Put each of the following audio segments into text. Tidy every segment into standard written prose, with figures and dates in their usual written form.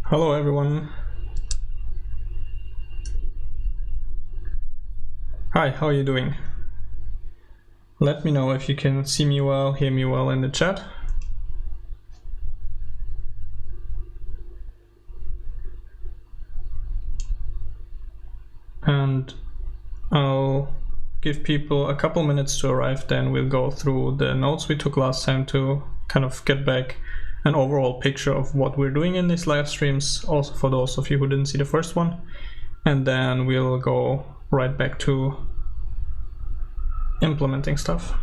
Hello everyone. Hi, how are you doing? Let me know if you can see me well, hear me well in the chat. And I'll give people a couple minutes to arrive, then we'll go through the notes we took last time to kind of get back an overall picture of what we're doing in these live streams, also for those of you who didn't see the first one. And then we'll go right back to implementing stuff.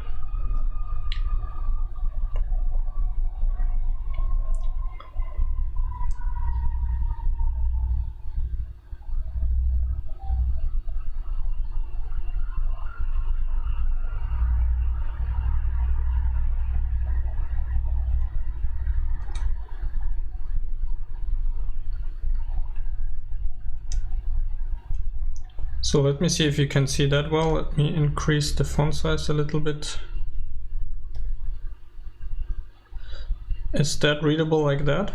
So let me see if you can see that well. Let me increase the font size a little bit. Is that readable like that?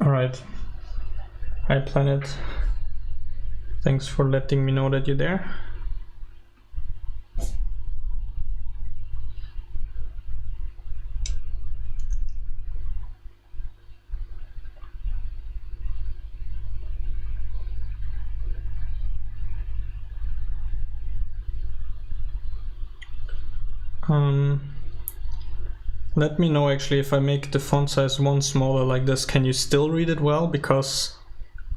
All right. Hi Planet. Thanks for letting me know that you're there. Let me know actually if I make the font size one smaller like this, can you still read it well? Because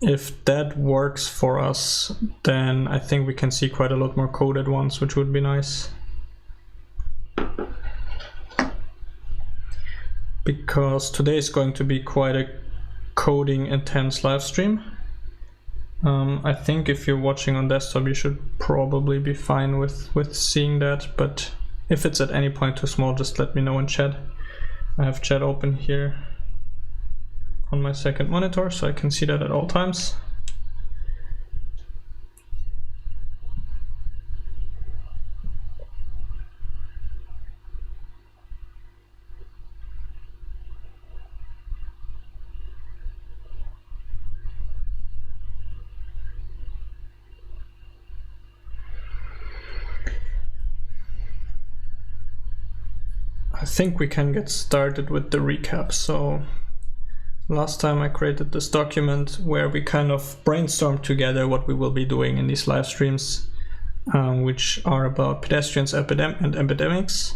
if that works for us, then I think we can see quite a lot more code at once, which would be nice. Because today is going to be quite a coding intense live stream. I think if you're watching on desktop, you should probably be fine with seeing that, but if it's at any point too small, just let me know in chat. I have chat open here on my second monitor, so I can see that at all times. I think we can get started with the recap. So last time I created this document where we kind of brainstormed together what we will be doing in these live streams, which are about Pedestrians and Epidemics.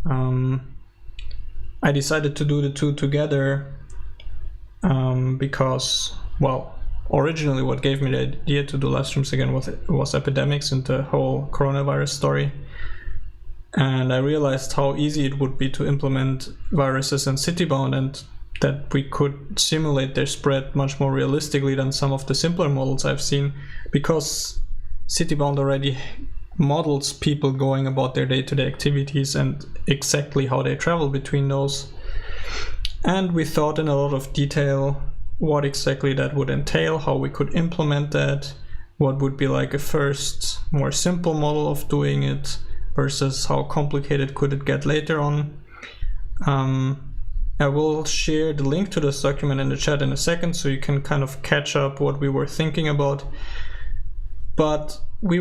I decided to do the two together because, well, originally what gave me the idea to do live streams again was Epidemics and the whole coronavirus story. And I realized how easy it would be to implement viruses in Citybound, and that we could simulate their spread much more realistically than some of the simpler models I've seen, because Citybound already models people going about their day-to-day activities and exactly how they travel between those. And we thought in a lot of detail what exactly that would entail, how we could implement that, what would be like a first more simple model of doing it, versus how complicated could it get later on. I will share the link to this document in the chat in a second, so you can kind of catch up what we were thinking about. But we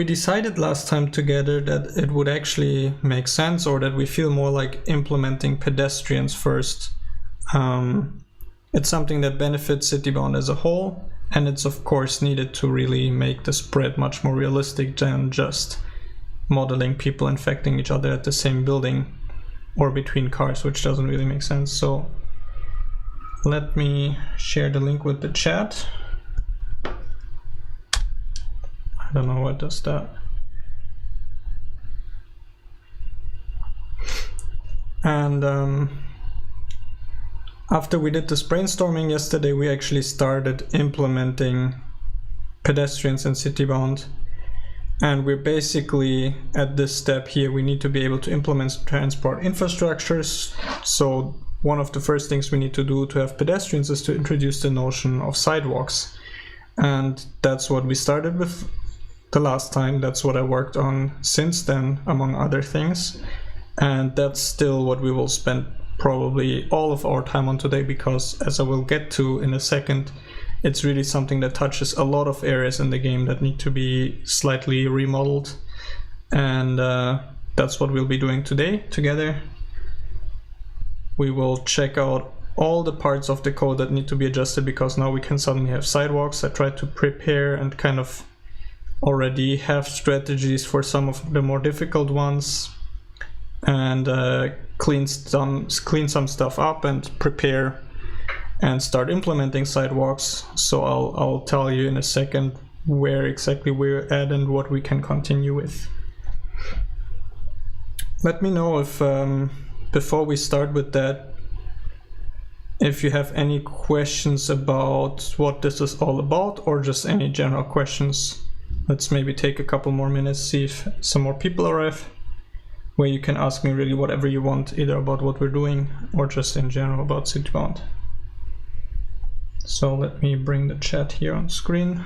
decided last time together that it would actually make sense, or that we feel more like implementing Pedestrians first. It's something that benefits Citybound as a whole, and it's of course needed to really make the spread much more realistic than just modeling people infecting each other at the same building or between cars, which doesn't really make sense. So let me share the link with the chat. I don't know what does that. And after we did this brainstorming yesterday, we actually started implementing Pedestrians and Citybound. And we're basically at this step here, we need to be able to implement transport infrastructures. So one of the first things we need to do to have pedestrians is to introduce the notion of sidewalks. And that's what we started with the last time. That's what I worked on since then, among other things. And that's still what we will spend probably all of our time on today, because as I will get to in a second, it's really something that touches a lot of areas in the game that need to be slightly remodeled. And that's what we'll be doing today together. We will check out all the parts of the code that need to be adjusted, because now we can suddenly have sidewalks. I tried to prepare and kind of already have strategies for some of the more difficult ones, and clean some stuff up and prepare and start implementing sidewalks. So I'll tell you in a second where exactly we're at and what we can continue with. Let me know if before we start with that, if you have any questions about what this is all about, or just any general questions. Let's maybe take a couple more minutes, see if some more people arrive, where you can ask me really whatever you want, either about what we're doing or just in general about Citybound. So let me bring the chat here on screen.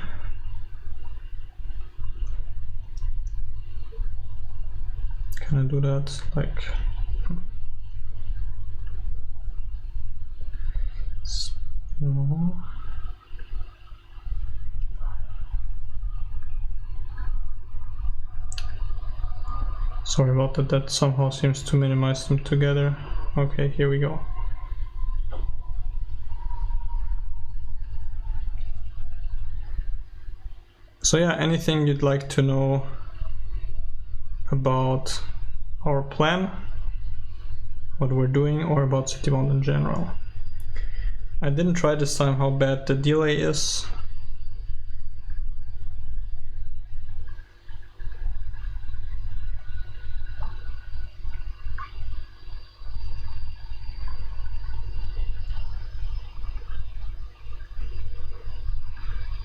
Can I do that like... No. Sorry about that, that somehow seems to minimize them together. Okay, here we go. So yeah, anything you'd like to know about our plan, what we're doing, or about Citybound in general. I didn't try this time how bad the delay is.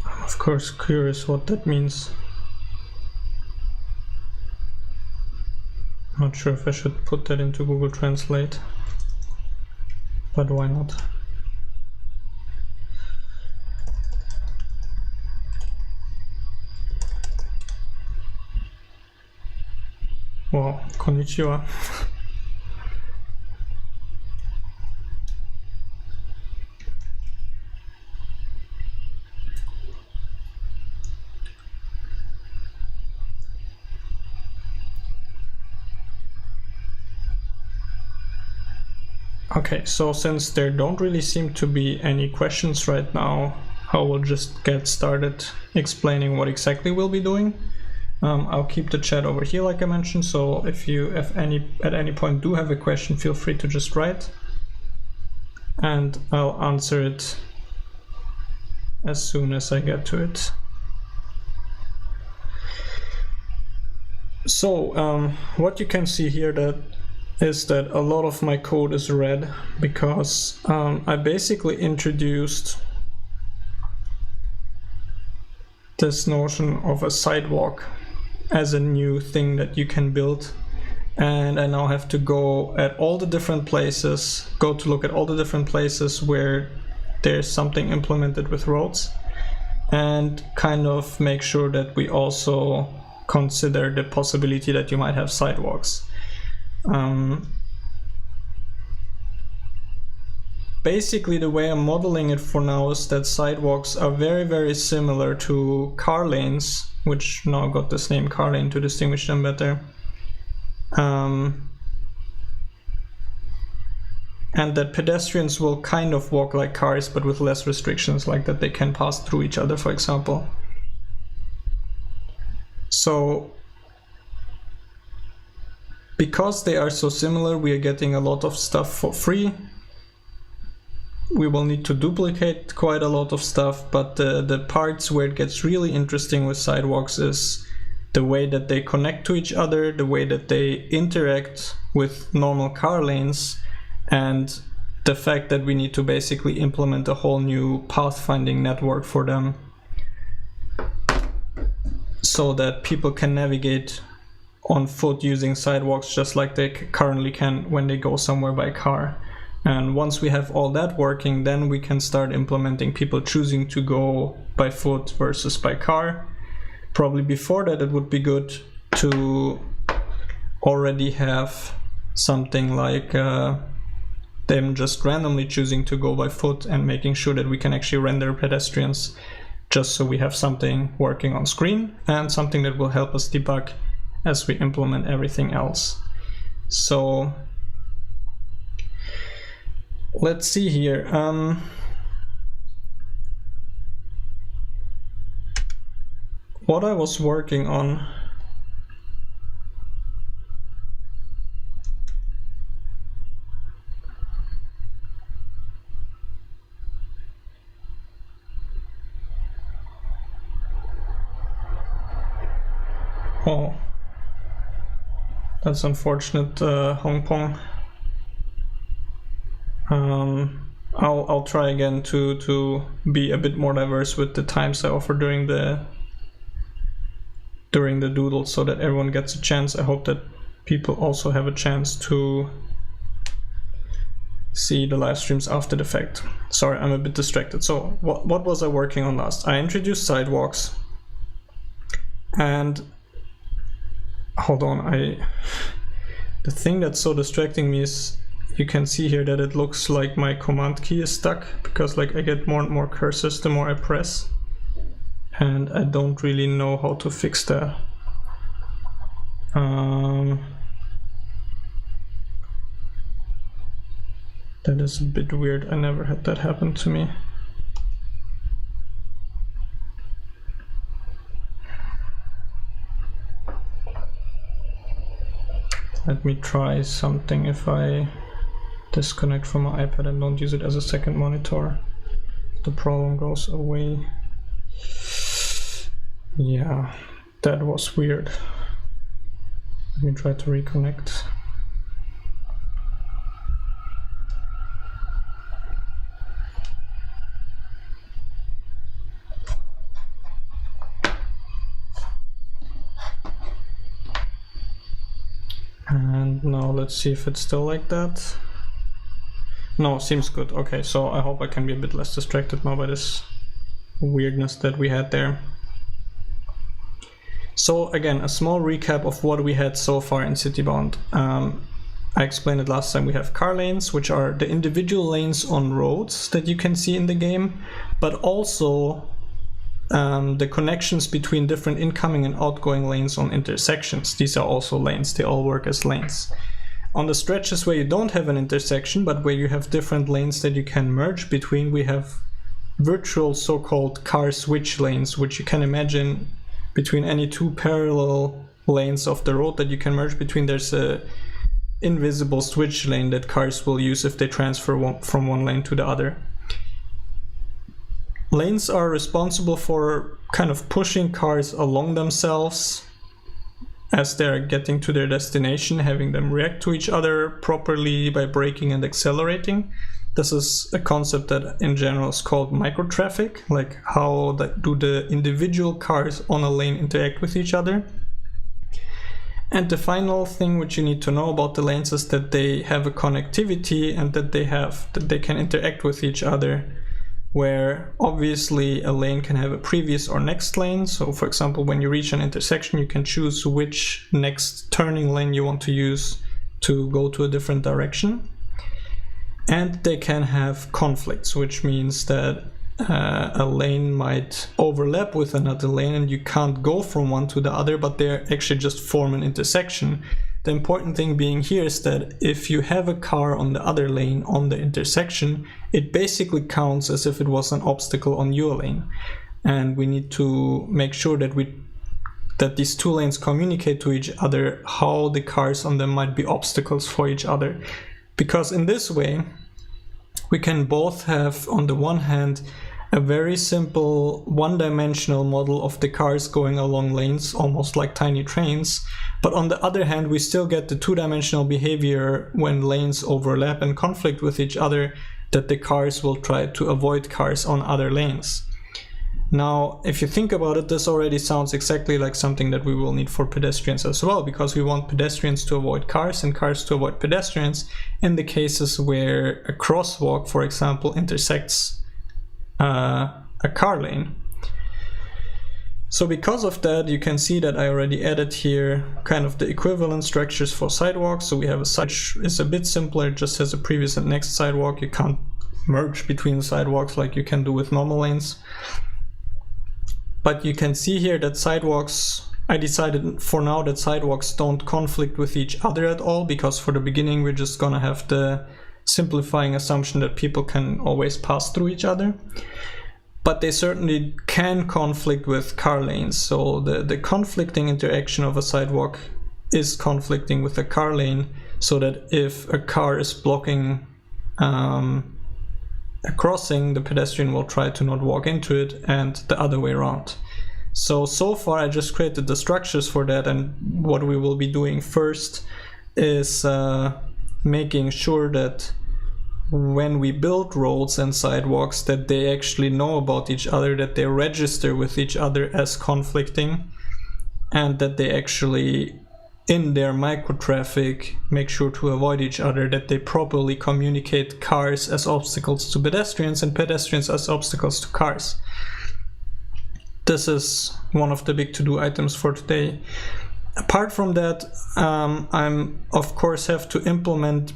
I'm of course curious what that means. Not sure if I should put that into Google Translate, but why not? Well, konnichiwa. Okay, so since there don't really seem to be any questions right now, I will just get started explaining what exactly we'll be doing. I'll keep the chat over here like I mentioned, so if you at any point do have a question, feel free to just write and I'll answer it as soon as I get to it. So what you can see here is that a lot of my code is red, because I basically introduced this notion of a sidewalk as a new thing that you can build, and I now have to go at all the different places, look at all the different places where there's something implemented with roads, and kind of make sure that we also consider the possibility that you might have sidewalks. Basically the way I'm modeling it for now is that sidewalks are very, very similar to car lanes, which now got this name car lane to distinguish them better. And that pedestrians will kind of walk like cars, but with less restrictions, like that they can pass through each other, for example. So because they are so similar, we are getting a lot of stuff for free. We will need to duplicate quite a lot of stuff, but the parts where it gets really interesting with sidewalks is the way that they connect to each other, the way that they interact with normal car lanes, and the fact that we need to basically implement a whole new pathfinding network for them so that people can navigate on foot using sidewalks just like they currently can when they go somewhere by car. And once we have all that working, then we can start implementing people choosing to go by foot versus by car. probably before that it would be good to already have something like them just randomly choosing to go by foot and making sure that we can actually render pedestrians, just so we have something working on screen and something that will help us debug as we implement everything else. So let's see here. What I was working on, oh, that's unfortunate, Hong Kong. I'll try again to be a bit more diverse with the times I offer during the doodle, so that everyone gets a chance. I hope that people also have a chance to see the live streams after the fact. Sorry, I'm a bit distracted. So what was I working on last? I introduced sidewalks, and hold on, the thing that's so distracting me is you can see here that it looks like my command key is stuck, because like I get more and more cursors the more I press, and I don't really know how to fix that. That is a bit weird. I never had that happen to me. Let me try something. If I disconnect from my iPad and don't use it as a second monitor, the problem goes away. Yeah, that was weird. Let me try to reconnect. And now let's see if it's still like that. No, seems good. Okay, so I hope I can be a bit less distracted now by this weirdness that we had there. So again, a small recap of what we had so far in Citybound. I explained it last time. We have car lanes, which are the individual lanes on roads that you can see in the game, but also the connections between different incoming and outgoing lanes on intersections. These are also lanes. They all work as lanes. On the stretches where you don't have an intersection, but where you have different lanes that you can merge between, we have virtual so-called car switch lanes, which you can imagine between any two parallel lanes of the road that you can merge between. There's a invisible switch lane that cars will use if they transfer from one lane to the other. Lanes are responsible for kind of pushing cars along themselves as they're getting to their destination, having them react to each other properly by braking and accelerating. This is a concept that in general is called microtraffic, like how do the individual cars on a lane interact with each other. And the final thing which you need to know about the lanes is that they have a connectivity and that they can interact with each other, where obviously a lane can have a previous or next lane. So for example, when you reach an intersection, you can choose which next turning lane you want to use to go to a different direction. And they can have conflicts, which means that a lane might overlap with another lane and you can't go from one to the other, but they actually just form an intersection. The important thing being here is that if you have a car on the other lane on the intersection, it basically counts as if it was an obstacle on your lane. And we need to make sure that these two lanes communicate to each other how the cars on them might be obstacles for each other. Because in this way, we can both have, on the one hand, a very simple one-dimensional model of the cars going along lanes, almost like tiny trains. But on the other hand, we still get the two-dimensional behavior when lanes overlap and conflict with each other, that the cars will try to avoid cars on other lanes. Now, if you think about it, this already sounds exactly like something that we will need for pedestrians as well, because we want pedestrians to avoid cars and cars to avoid pedestrians in the cases where a crosswalk, for example, intersects a car lane. So because of that, you can see that I already added here kind of the equivalent structures for sidewalks. So we have a side which is a bit simpler, it just has a previous and next sidewalk. You can't merge between sidewalks like you can do with normal lanes. But you can see here that sidewalks, I decided for now that sidewalks don't conflict with each other at all, because for the beginning we're just gonna have the simplifying assumption that people can always pass through each other. But they certainly can conflict with car lanes. So the conflicting interaction of a sidewalk is conflicting with a car lane, so that if a car is blocking a crossing, the pedestrian will try to not walk into it, and the other way around. So far I just created the structures for that, and what we will be doing first is making sure that when we build roads and sidewalks that they actually know about each other, that they register with each other as conflicting, and that they actually in their microtraffic make sure to avoid each other, that they properly communicate cars as obstacles to pedestrians and pedestrians as obstacles to cars. This is one of the big to-do items for today. Apart from that, I'm of course have to implement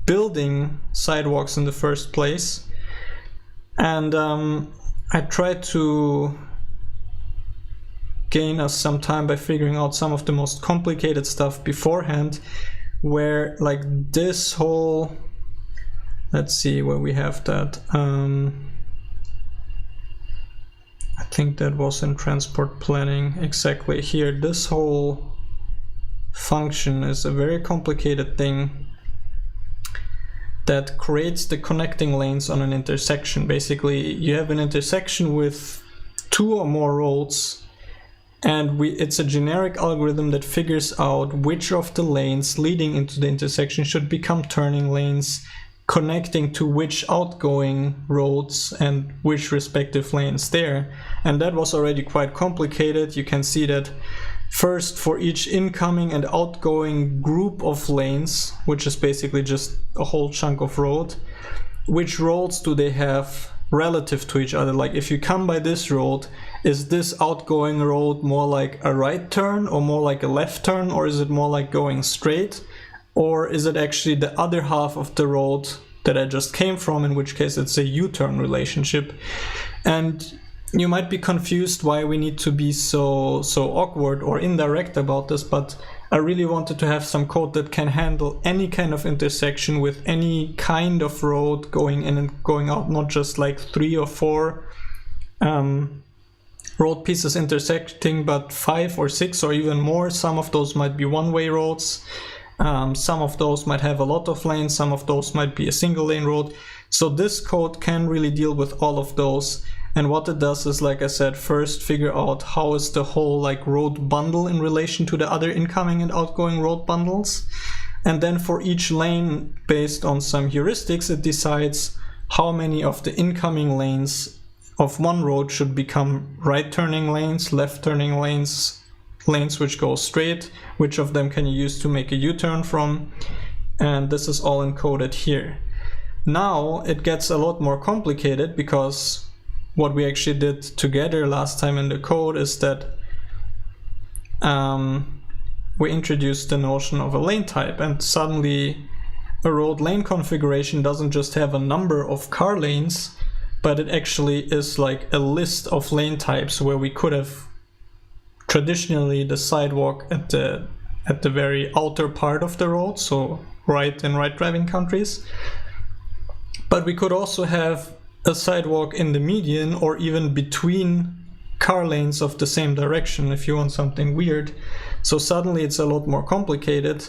building sidewalks in the first place, and I tried to gain us some time by figuring out some of the most complicated stuff beforehand, where like this whole, let's see where we have that, I think that was in transport planning, exactly here. This whole function is a very complicated thing that creates the connecting lanes on an intersection. Basically, you have an intersection with two or more roads, and it's a generic algorithm that figures out which of the lanes leading into the intersection should become turning lanes, connecting to which outgoing roads and which respective lanes there. And that was already quite complicated. You can see that first, for each incoming and outgoing group of lanes, which is basically just a whole chunk of road, which roads do they have relative to each other? Like if you come by this road, is this outgoing road more like a right turn or more like a left turn, or is it more like going straight, or is it actually the other half of the road that I just came from, in which case it's a U-turn relationship? And you might be confused why we need to be so awkward or indirect about this, but I really wanted to have some code that can handle any kind of intersection with any kind of road going in and going out, not just like 3 or 4 road pieces intersecting, but 5 or 6 or even more. Some of those might be one-way roads, some of those might have a lot of lanes, some of those might be a single lane road. So this code can really deal with all of those. And what it does is, like I said, first figure out how is the whole like road bundle in relation to the other incoming and outgoing road bundles. And then for each lane, based on some heuristics, it decides how many of the incoming lanes of one road should become right turning lanes, left turning lanes, lanes which go straight, which of them can you use to make a U-turn from. And this is all encoded here. Now it gets a lot more complicated, because what we actually did together last time in the code is that we introduced the notion of a lane type, and suddenly a road lane configuration doesn't just have a number of car lanes, but it actually is like a list of lane types, where we could have traditionally the sidewalk at the very outer part of the road, so right in right driving countries, but we could also have a sidewalk in the median, or even between car lanes of the same direction if you want something weird. So suddenly it's a lot more complicated,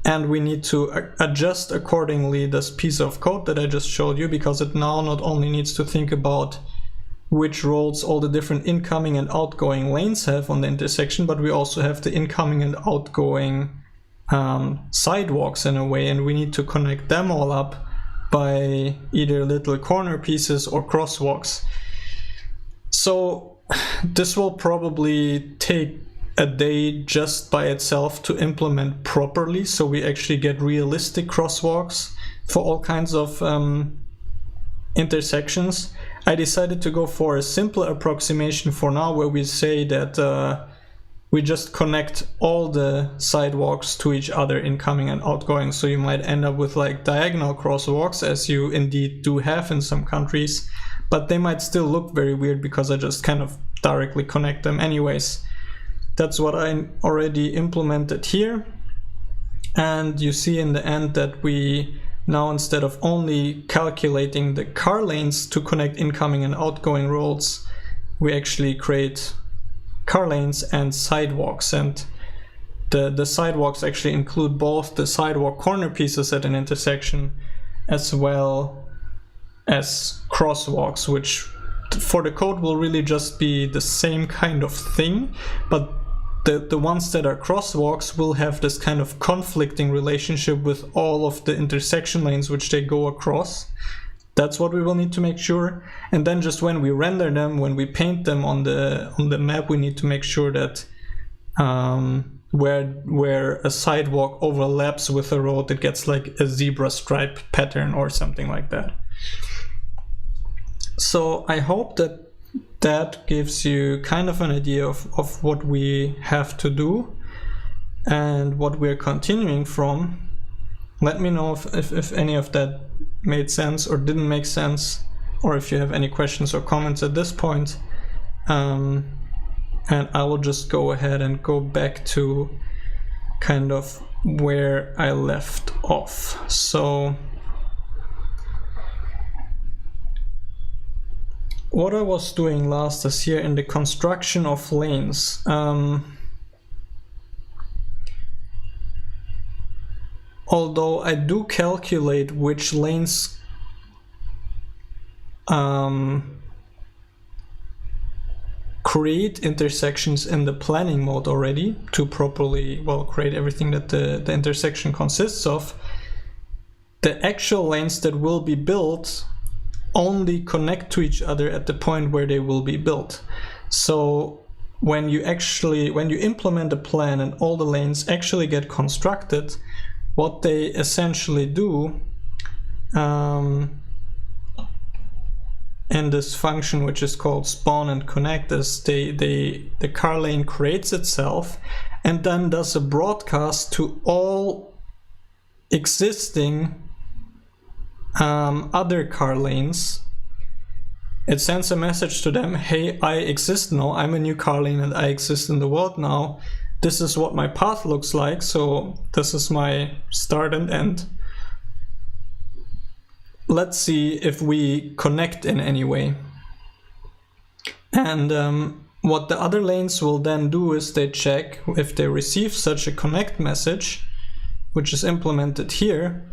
and we need to adjust accordingly this piece of code that I just showed you, because it now not only needs to think about which roads all the different incoming and outgoing lanes have on the intersection, but we also have the incoming and outgoing sidewalks in a way, and we need to connect them all up by either little corner pieces or crosswalks. So this will probably take a day just by itself to implement properly, so we actually get realistic crosswalks for all kinds of intersections. I decided to go for a simpler approximation for now, where we say that we just connect all the sidewalks to each other, incoming and outgoing. So you might end up with like diagonal crosswalks, as you indeed do have in some countries, but they might still look very weird because I just kind of directly connect them anyways. That's what I already implemented here. And you see in the end that we now, instead of only calculating the car lanes to connect incoming and outgoing roads, we actually create car lanes and sidewalks. And the sidewalks actually include both the sidewalk corner pieces at an intersection as well as crosswalks, which for the code will really just be the same kind of thing, but the ones that are crosswalks will have this kind of conflicting relationship with all of the intersection lanes which they go across. That's what we will need to make sure. And then just when we render them, when we paint them on the map, we need to make sure that where a sidewalk overlaps with a road, it gets like a zebra stripe pattern or something like that. So I hope that that gives you kind of an idea of what we have to do and what we're continuing from. Let me know if any of that made sense or didn't make sense, or if you have any questions or comments at this point. And I will just go ahead and go back to kind of where I left off. So what I was doing last is here in the construction of lanes. Although I do calculate which lanes create intersections in the planning mode already to properly, well, create everything that the intersection consists of, the actual lanes that will be built only connect to each other at the point where they will be built. So when you implement a plan and all the lanes actually get constructed, what they essentially do in this function, which is called spawn and connect, is the car lane creates itself and then does a broadcast to all existing other car lanes. It sends a message to them, hey, I exist now, I'm a new car lane and I exist in the world now. This is what my path looks like, so this is my start and end. Let's see if we connect in any way. And what the other lanes will then do is they check if they receive such a connect message, which is implemented here.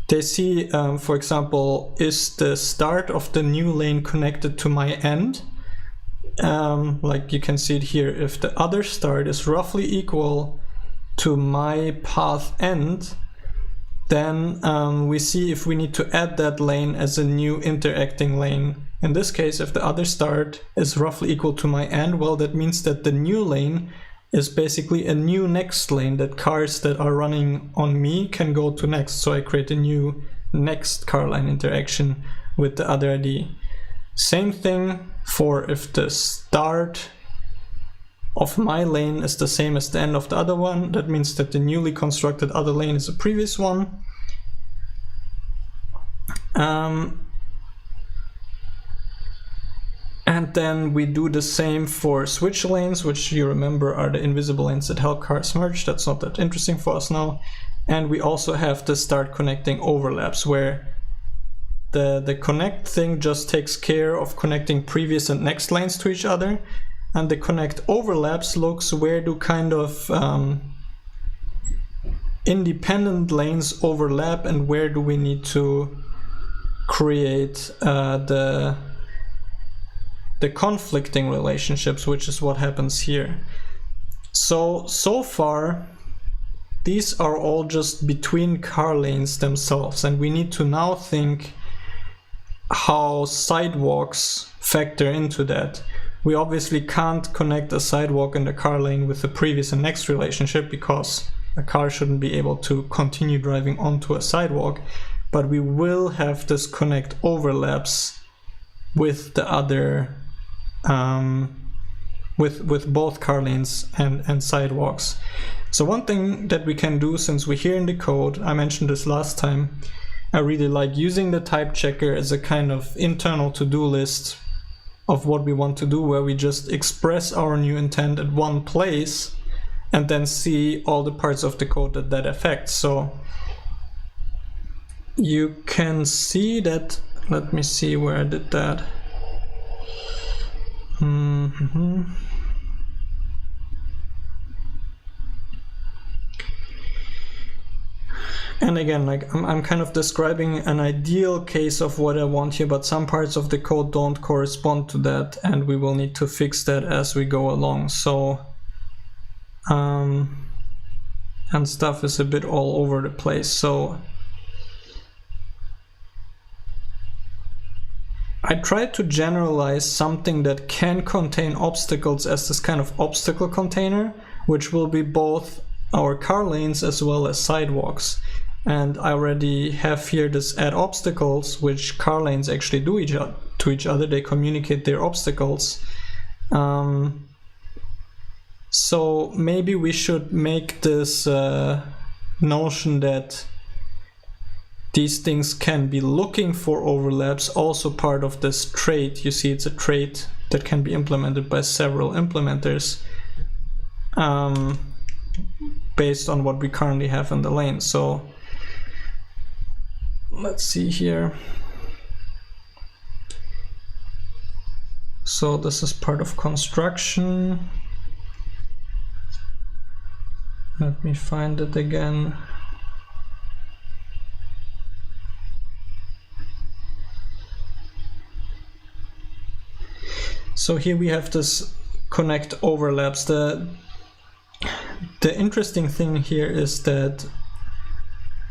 They see, for example, is the start of the new lane connected to my end? Like you can see it here, if the other start is roughly equal to my path end, then we see if we need to add that lane as a new interacting lane. In this case, if the other start is roughly equal to my end, well, that means that the new lane is basically a new next lane that cars that are running on me can go to next. So I create a new next car line interaction with the other ID. Same thing for if the start of my lane is the same as the end of the other one. That means that the newly constructed other lane is the previous one. And then we do the same for switch lanes, which you remember are the invisible lanes that help cars merge. That's not that interesting for us now. And we also have the start connecting overlaps, where the connect thing just takes care of connecting previous and next lanes to each other. And the connect overlaps looks where do kind of independent lanes overlap and where do we need to create the conflicting relationships, which is what happens here. So far, these are all just between car lanes themselves, and we need to now think how sidewalks factor into that. We obviously can't connect a sidewalk and a car lane with the previous and next relationship because a car shouldn't be able to continue driving onto a sidewalk, but we will have this connect overlaps with the other, with both car lanes and sidewalks. So one thing that we can do, since we're here in the code, I mentioned this last time, I really like using the type checker as a kind of internal to-do list of what we want to do, where we just express our new intent at one place and then see all the parts of the code that affects. So you can see that, let me see where I did that. And again, like I'm kind of describing an ideal case of what I want here, but some parts of the code don't correspond to that, and we will need to fix that as we go along. So, and stuff is a bit all over the place. So I tried to generalize something that can contain obstacles as this kind of obstacle container, which will be both our car lanes as well as sidewalks. And I already have here this add obstacles, which car lanes actually do to each other. They communicate their obstacles. So maybe we should make this notion that these things can be looking for overlaps also part of this trait. You see, it's a trait that can be implemented by several implementers based on what we currently have in the lane. So let's see here. So this is part of construction. Let me find it again. So here we have this connect overlaps. The interesting thing here is that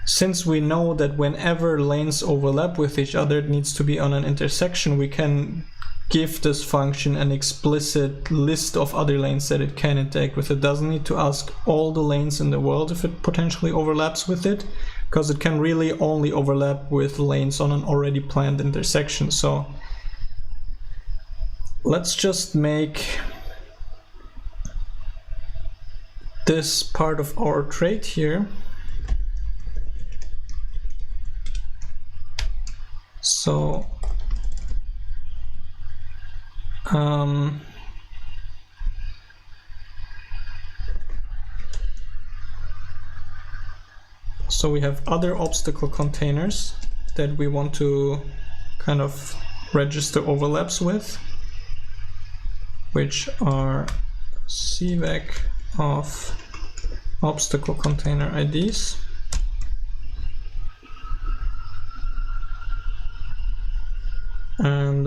since we know that whenever lanes overlap with each other, it needs to be on an intersection, we can give this function an explicit list of other lanes that it can interact with. It doesn't need to ask all the lanes in the world if it potentially overlaps with it, because it can really only overlap with lanes on an already planned intersection. So let's just make this part of our trait here. So so we have other obstacle containers that we want to kind of register overlaps with, which are cvec of obstacle container IDs. And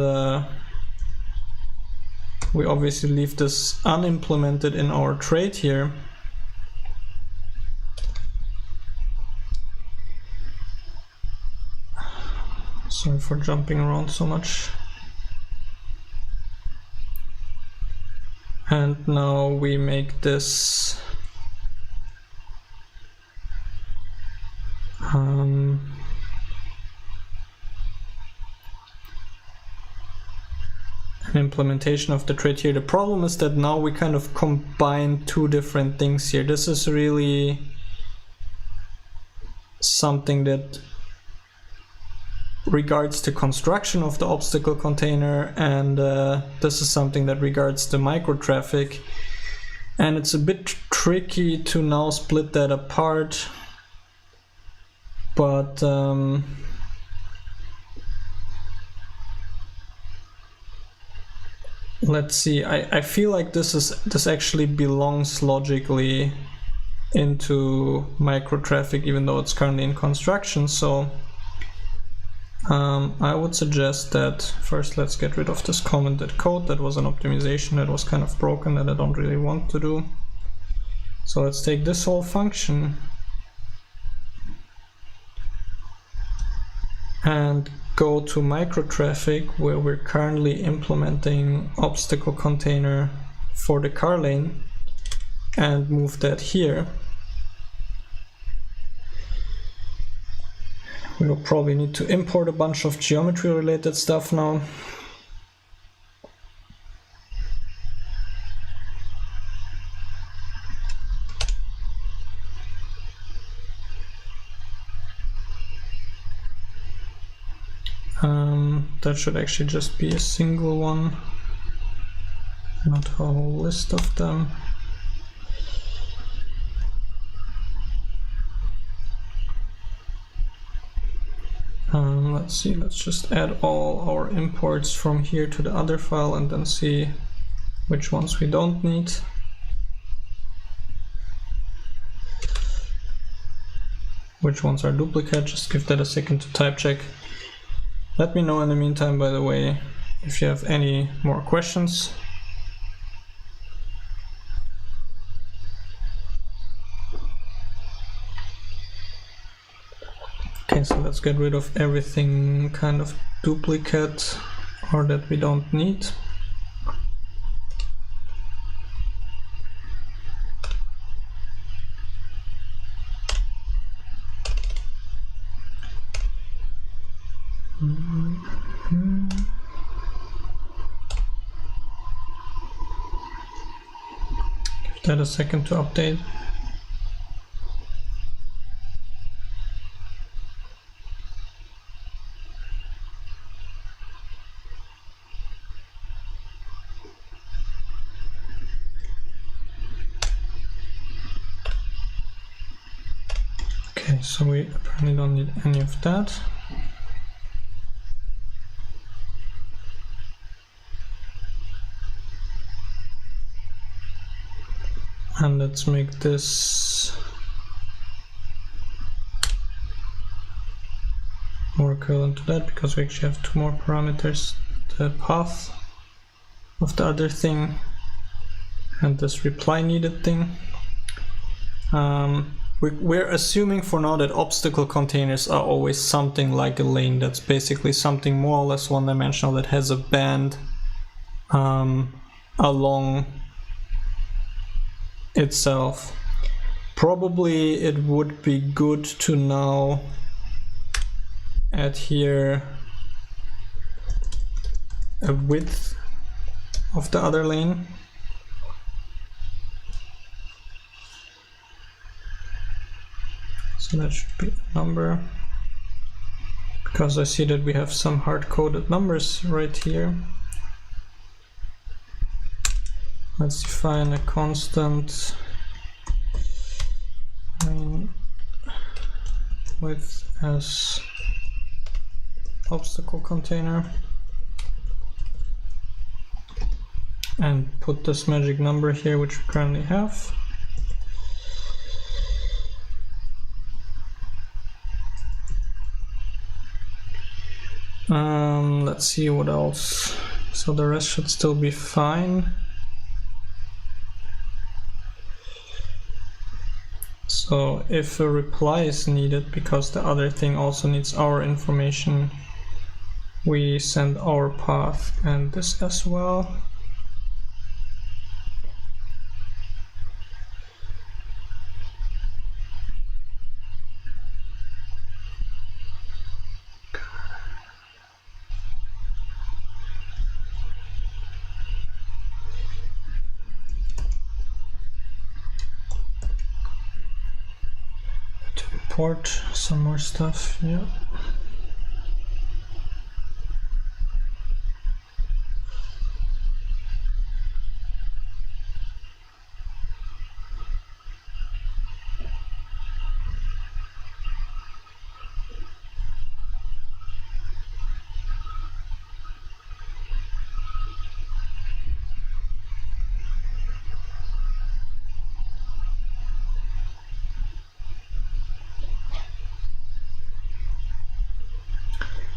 we obviously leave this unimplemented in our trait here. Sorry for jumping around so much. And now we make this an implementation of the trait here. The problem is that now we kind of combine two different things here. This is really something that regards the construction of the obstacle container, and this is something that regards the micro traffic, and it's a bit tricky to now split that apart, but let's see. I feel like this actually belongs logically into micro traffic, even though it's currently in construction. So I would suggest that first let's get rid of this commented code. That was an optimization that was kind of broken that I don't really want to do. So let's take this whole function and go to micro traffic, where we're currently implementing obstacle container for the car lane, and move that here. We will probably need to import a bunch of geometry related stuff now. that should actually just be a single one, not a whole list of them. Let's see, let's just add all our imports from here to the other file and then see which ones we don't need. Which ones are duplicate, just give that a second to type check. Let me know in the meantime, by the way, if you have any more questions. Okay, so let's get rid of everything kind of duplicate or that we don't need. Give that a second to update. Okay, so we apparently don't need any of that. And let's make this more equivalent to that, because we actually have two more parameters, the path of the other thing and this reply needed thing. We're assuming for now that obstacle containers are always something like a lane. That's basically something more or less one-dimensional that has a band along itself. Probably it would be good to now add here a width of the other lane. So that should be a number, because I see that we have some hard-coded numbers right here. Let's define a constant lane width as obstacle container and put this magic number here, which we currently have. Let's see what else. So the rest should still be fine. So if a reply is needed, because the other thing also needs our information, we send our path and this as well. Import some more stuff, yeah.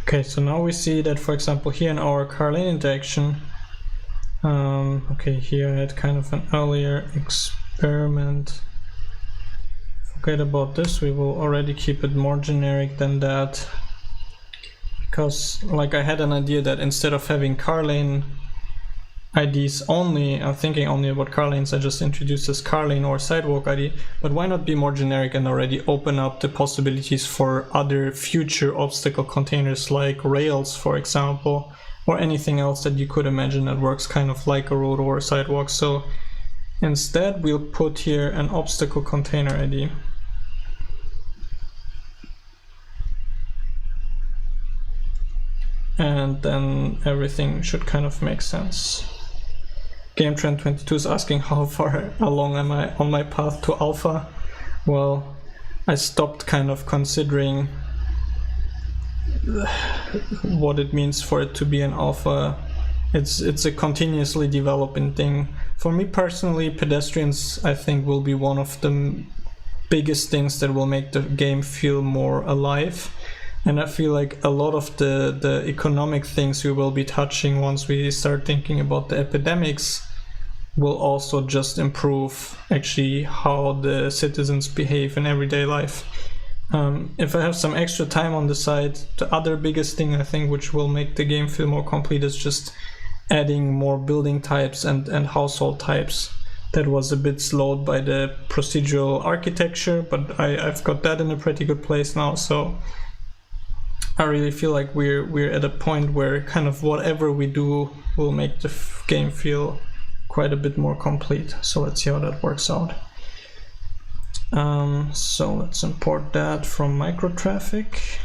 Okay, so now we see that, for example, here in our car lane interaction, okay, here I had kind of an earlier experiment. Forget about this, we will already keep it more generic than that. Because, like, I had an idea that instead of having car lane IDs only, I'm thinking only about car lanes, I just introduced this car lane or sidewalk ID, but why not be more generic and already open up the possibilities for other future obstacle containers like rails, for example, or anything else that you could imagine that works kind of like a road or a sidewalk. So instead we'll put here an obstacle container ID. and then everything should kind of make sense. Game Trend 22 is asking how far along am I on my path to alpha. Well, I stopped kind of considering what it means for it to be an alpha. It's a continuously developing thing. For me personally, Pedestrians, I think, will be one of the biggest things that will make the game feel more alive. And I feel like a lot of the economic things we will be touching once we start thinking about the epidemics will also just improve actually how the citizens behave in everyday life. If I have some extra time on the side, the other biggest thing I think which will make the game feel more complete is just adding more building types and household types. That was a bit slowed by the procedural architecture, but I've got that in a pretty good place now, so I really feel like we're at a point where kind of whatever we do will make the game feel quite a bit more complete. So let's see how that works out. So let's import that from microtraffic.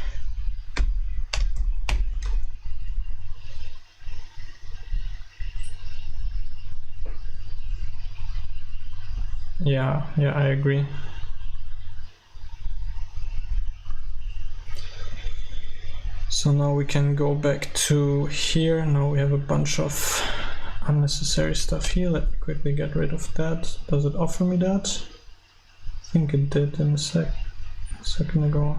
Yeah, I agree. So now we can go back to here. Now we have a bunch of unnecessary stuff here. Let me quickly get rid of that. Does it offer me that? I think it did in a second ago.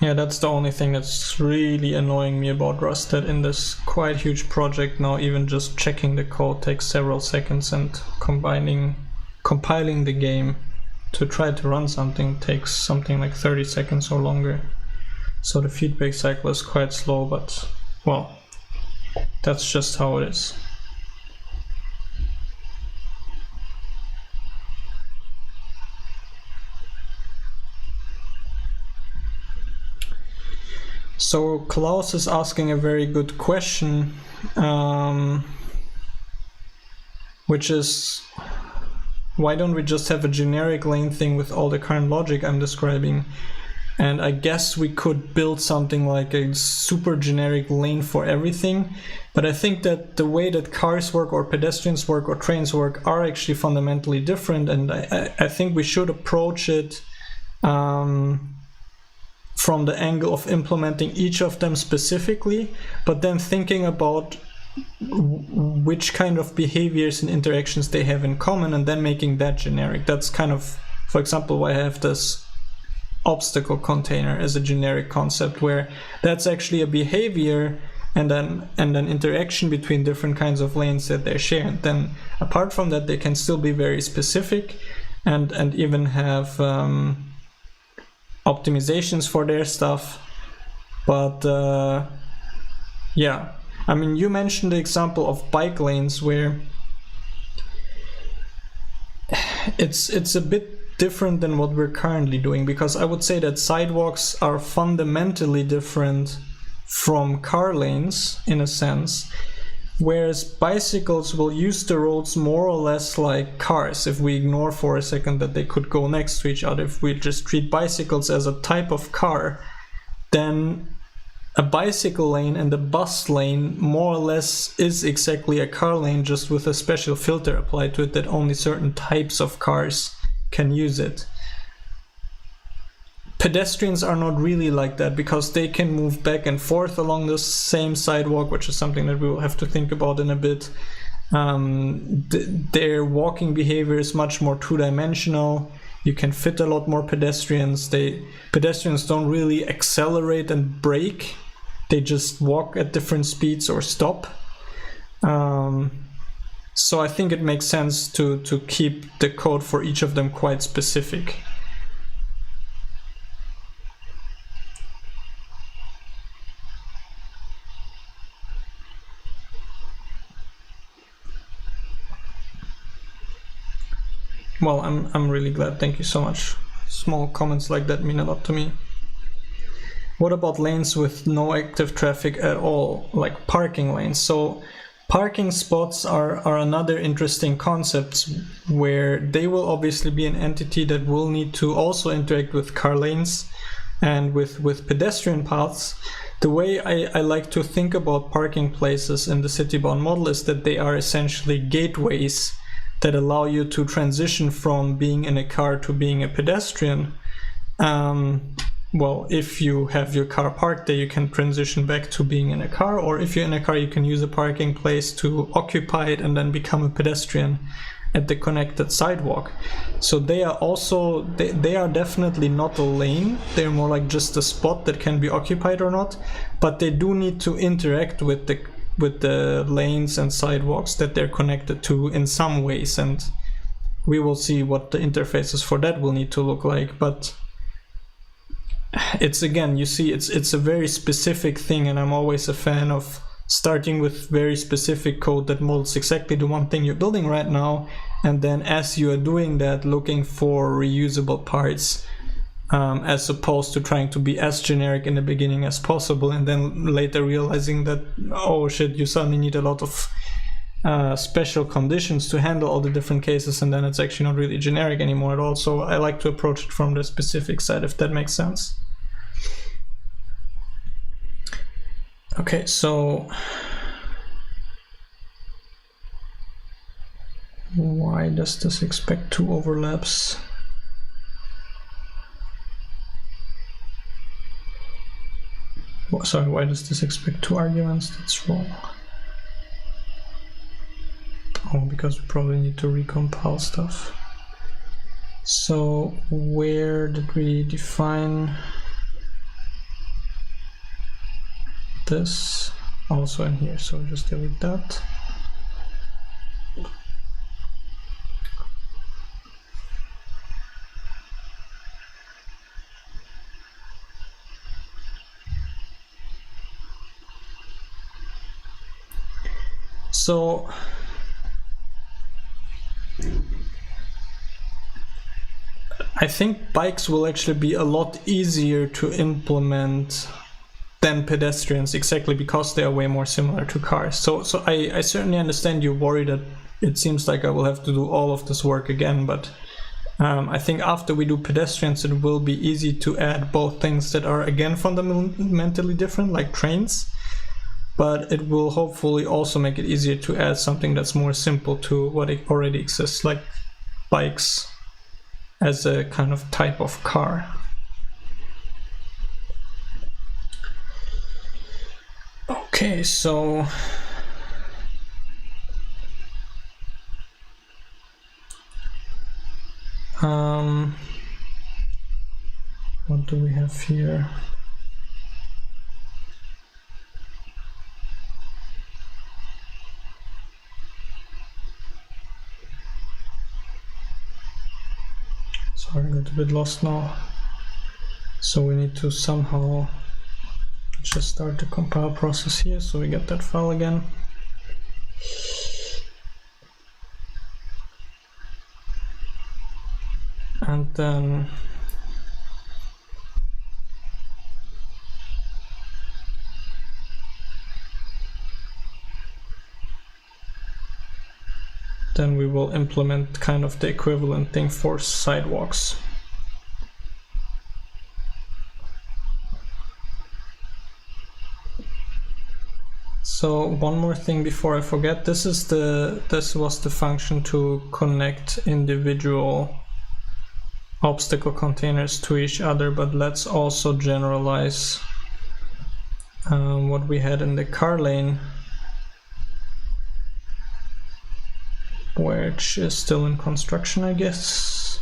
Yeah, that's the only thing that's really annoying me about Rust, that in this quite huge project now even just checking the code takes several seconds, and compiling the game to try to run something takes something like 30 seconds or longer. So the feedback cycle is quite slow, but well, that's just how it is. So Klaus is asking a very good question, which is, why don't we just have a generic lane thing with all the current logic I'm describing? And I guess we could build something like a super generic lane for everything, but I think that the way that cars work or pedestrians work or trains work are actually fundamentally different, and I think we should approach it from the angle of implementing each of them specifically, but then thinking about which kind of behaviors and interactions they have in common, and then making that generic. That's kind of, for example, why I have this obstacle container as a generic concept, where that's actually a behavior and then interaction between different kinds of lanes that they share. And then apart from that, they can still be very specific and even have optimizations for their stuff. But yeah, I mean, you mentioned the example of bike lanes, where it's a bit different than what we're currently doing, because I would say that sidewalks are fundamentally different from car lanes in a sense, whereas bicycles will use the roads more or less like cars, if we ignore for a second that they could go next to each other. If we just treat bicycles as a type of car, then a bicycle lane and a bus lane more or less is exactly a car lane, just with a special filter applied to it that only certain types of cars can use it. Pedestrians are not really like that, because they can move back and forth along the same sidewalk, which is something that we will have to think about in a bit. Their walking behavior is much more two-dimensional. You can fit a lot more pedestrians. Pedestrians don't really accelerate and brake. They just walk at different speeds or stop. So I think it makes sense to keep the code for each of them quite specific. Well, I'm really glad. Thank you so much. Small comments like that mean a lot to me. What about lanes with no active traffic at all, like parking lanes? So Parking spots are another interesting concept, where they will obviously be an entity that will need to also interact with car lanes and with pedestrian paths. The way I like to think about parking places in the Citybound model is that they are essentially gateways that allow you to transition from being in a car to being a pedestrian. Well, if you have your car parked there, you can transition back to being in a car, or if you're in a car, you can use a parking place to occupy it and then become a pedestrian at the connected sidewalk. So they are also, they are definitely not a lane. They're more like just a spot that can be occupied or not, but they do need to interact with the lanes and sidewalks that they're connected to in some ways, and we will see what the interfaces for that will need to look like. But it's, again, you see, it's a very specific thing, and I'm always a fan of starting with very specific code that models exactly the one thing you're building right now, and then as you are doing that, looking for reusable parts, as opposed to trying to be as generic in the beginning as possible, and then later realizing that, oh shit, you suddenly need a lot of special conditions to handle all the different cases, and then it's actually not really generic anymore at all. So I like to approach it from the specific side, if that makes sense. Okay, so why does this expect 2 overlaps? Sorry, why does this expect 2 arguments? That's wrong. Oh, because we probably need to recompile stuff. So where did we define this? Also in here, so just delete that. So I think bikes will actually be a lot easier to implement than pedestrians, exactly because they are way more similar to cars. So I certainly understand you worry that it seems like I will have to do all of this work again, but I think after we do pedestrians, it will be easy to add both things that are, again, fundamentally different, like trains, but it will hopefully also make it easier to add something that's more simple to what already exists, like bikes as a kind of type of car. Okay, so what do we have here? Sorry, I got a bit lost now. So we need to somehow just start the compile process here, so we get that file again. And then we will implement kind of the equivalent thing for sidewalks. So one more thing before I forget, this was the function to connect individual obstacle containers to each other, but let's also generalize what we had in the car lane, which is still in construction, I guess,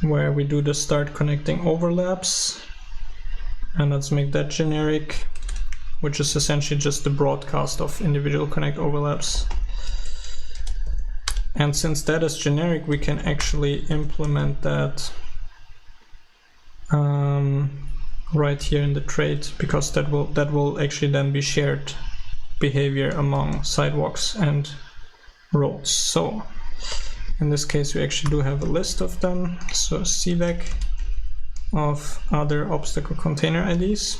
where we do the start connecting overlaps. And let's make that generic, which is essentially just the broadcast of individual connect overlaps. And since that is generic, we can actually implement that right here in the trait, because that will actually then be shared behavior among sidewalks and roads. So in this case, we actually do have a list of them. So CVEC of other obstacle container IDs.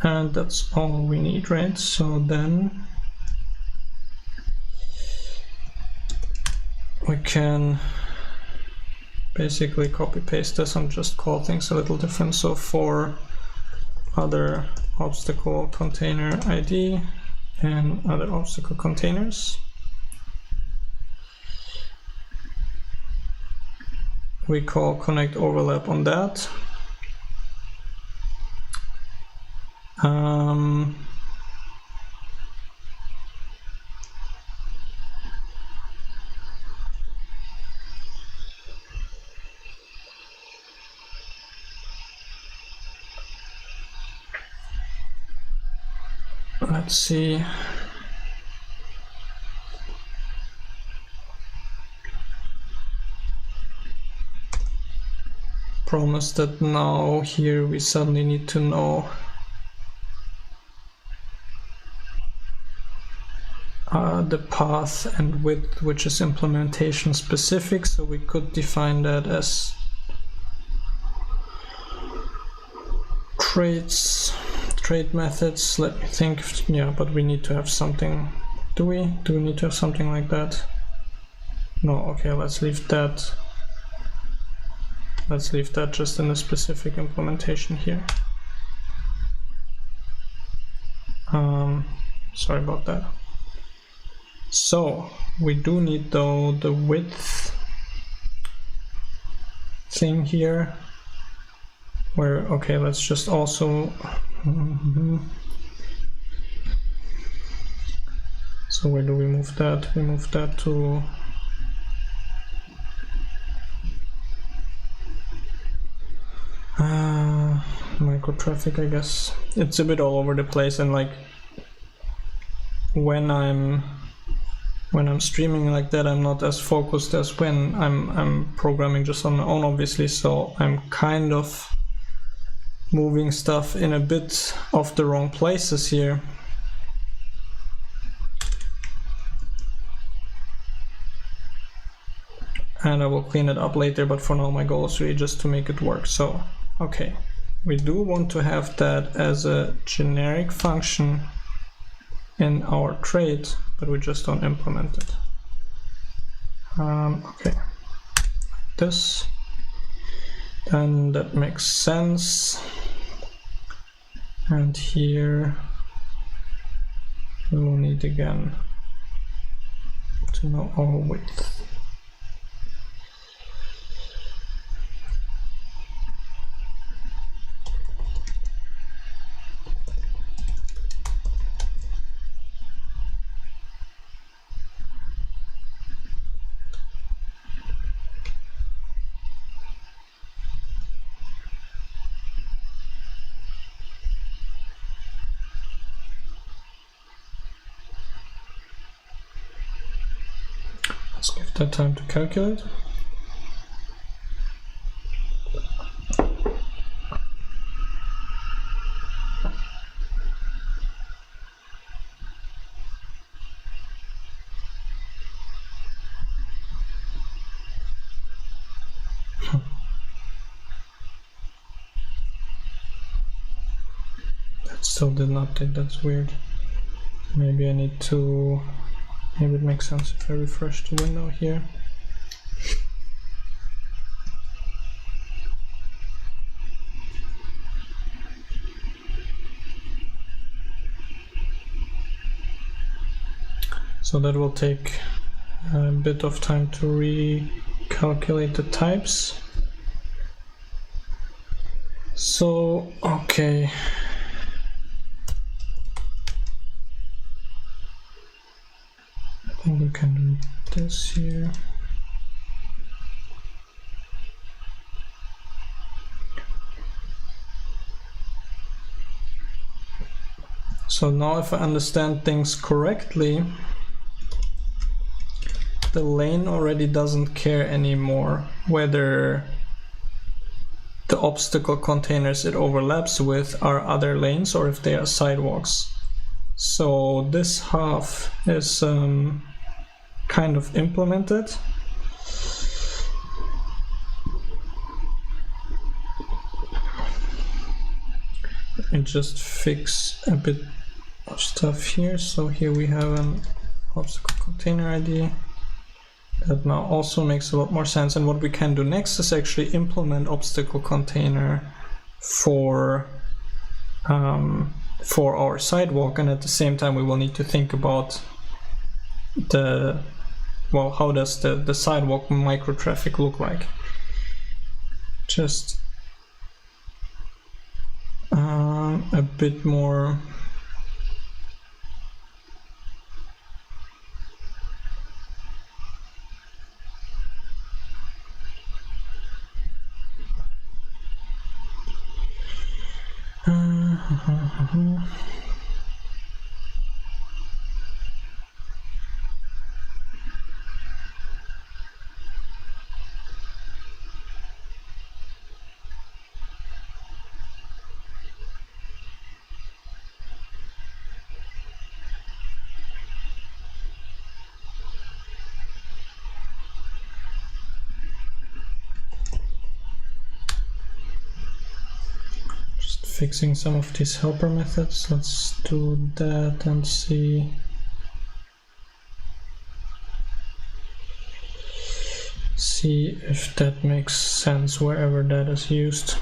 And that's all we need, right? So then we can basically copy paste this and just call things a little different. So for other obstacle container ID and other obstacle containers, we call connect overlap on that. Let's see. Promise that now here we suddenly need to know the path and width, which is implementation specific, so we could define that as trade methods. Let me think. Yeah, but we need to have something. Do we need to have something like that? No. Okay, let's leave that. Let's leave that just in a specific implementation here. Sorry about that. So we do need though the width thing here, where, okay, let's just also so where do we move that? We move that to micro traffic, I guess. It's a bit all over the place, and like when I'm streaming like that, I'm not as focused as when I'm programming just on my own, obviously, so I'm kind of moving stuff in a bit of the wrong places here. And I will clean it up later, but for now my goal is really just to make it work. So, okay, we do want to have that as a generic function in our trade, but we just don't implement it. Okay, this, then that makes sense. And here we will need again to know our width. Let's give that time to calculate. That still didn't update, that's weird. Maybe I need to, maybe it makes sense if I refresh the window here. So that will take a bit of time to recalculate the types. So, okay. I think we can do this here. So now if I understand things correctly, the lane already doesn't care anymore whether the obstacle containers it overlaps with are other lanes or if they are sidewalks. So this half is kind of implemented. Let me and just fix a bit of stuff here. So here we have an obstacle container ID. That now also makes a lot more sense. And what we can do next is actually implement obstacle container for our sidewalk, and at the same time we will need to think about how does the sidewalk micro traffic look like. Just a bit more. Fixing some of these helper methods. Let's do that and see. See if that makes sense wherever that is used.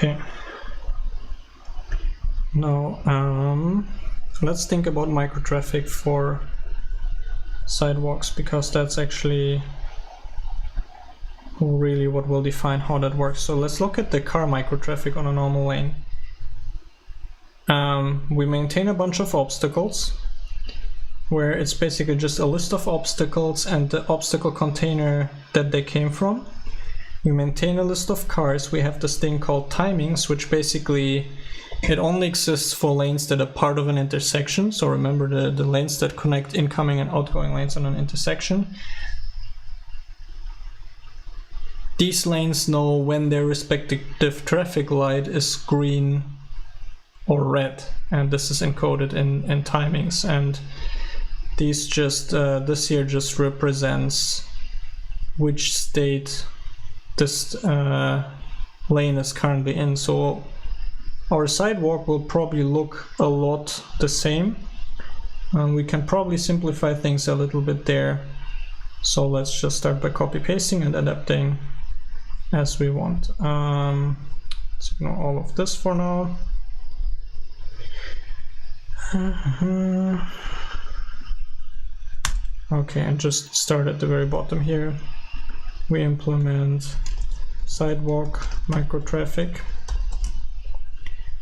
Okay. Now, let's think about microtraffic for sidewalks, because that's actually really what will define how that works. So let's look at the car microtraffic on a normal lane. We maintain a bunch of obstacles, where it's basically just a list of obstacles and the obstacle container that they came from. We maintain a list of cars. We have this thing called timings, which basically it only exists for lanes that are part of an intersection. So remember the lanes that connect incoming and outgoing lanes on an intersection. These lanes know when their respective traffic light is green or red, and this is encoded in timings. And these just this here just represents which state this lane is currently in. So our sidewalk will probably look a lot the same. We can probably simplify things a little bit there. So let's just start by copy pasting and adapting as we want. Let's ignore all of this for now. Okay, and just start at the very bottom here. We implement sidewalk microtraffic.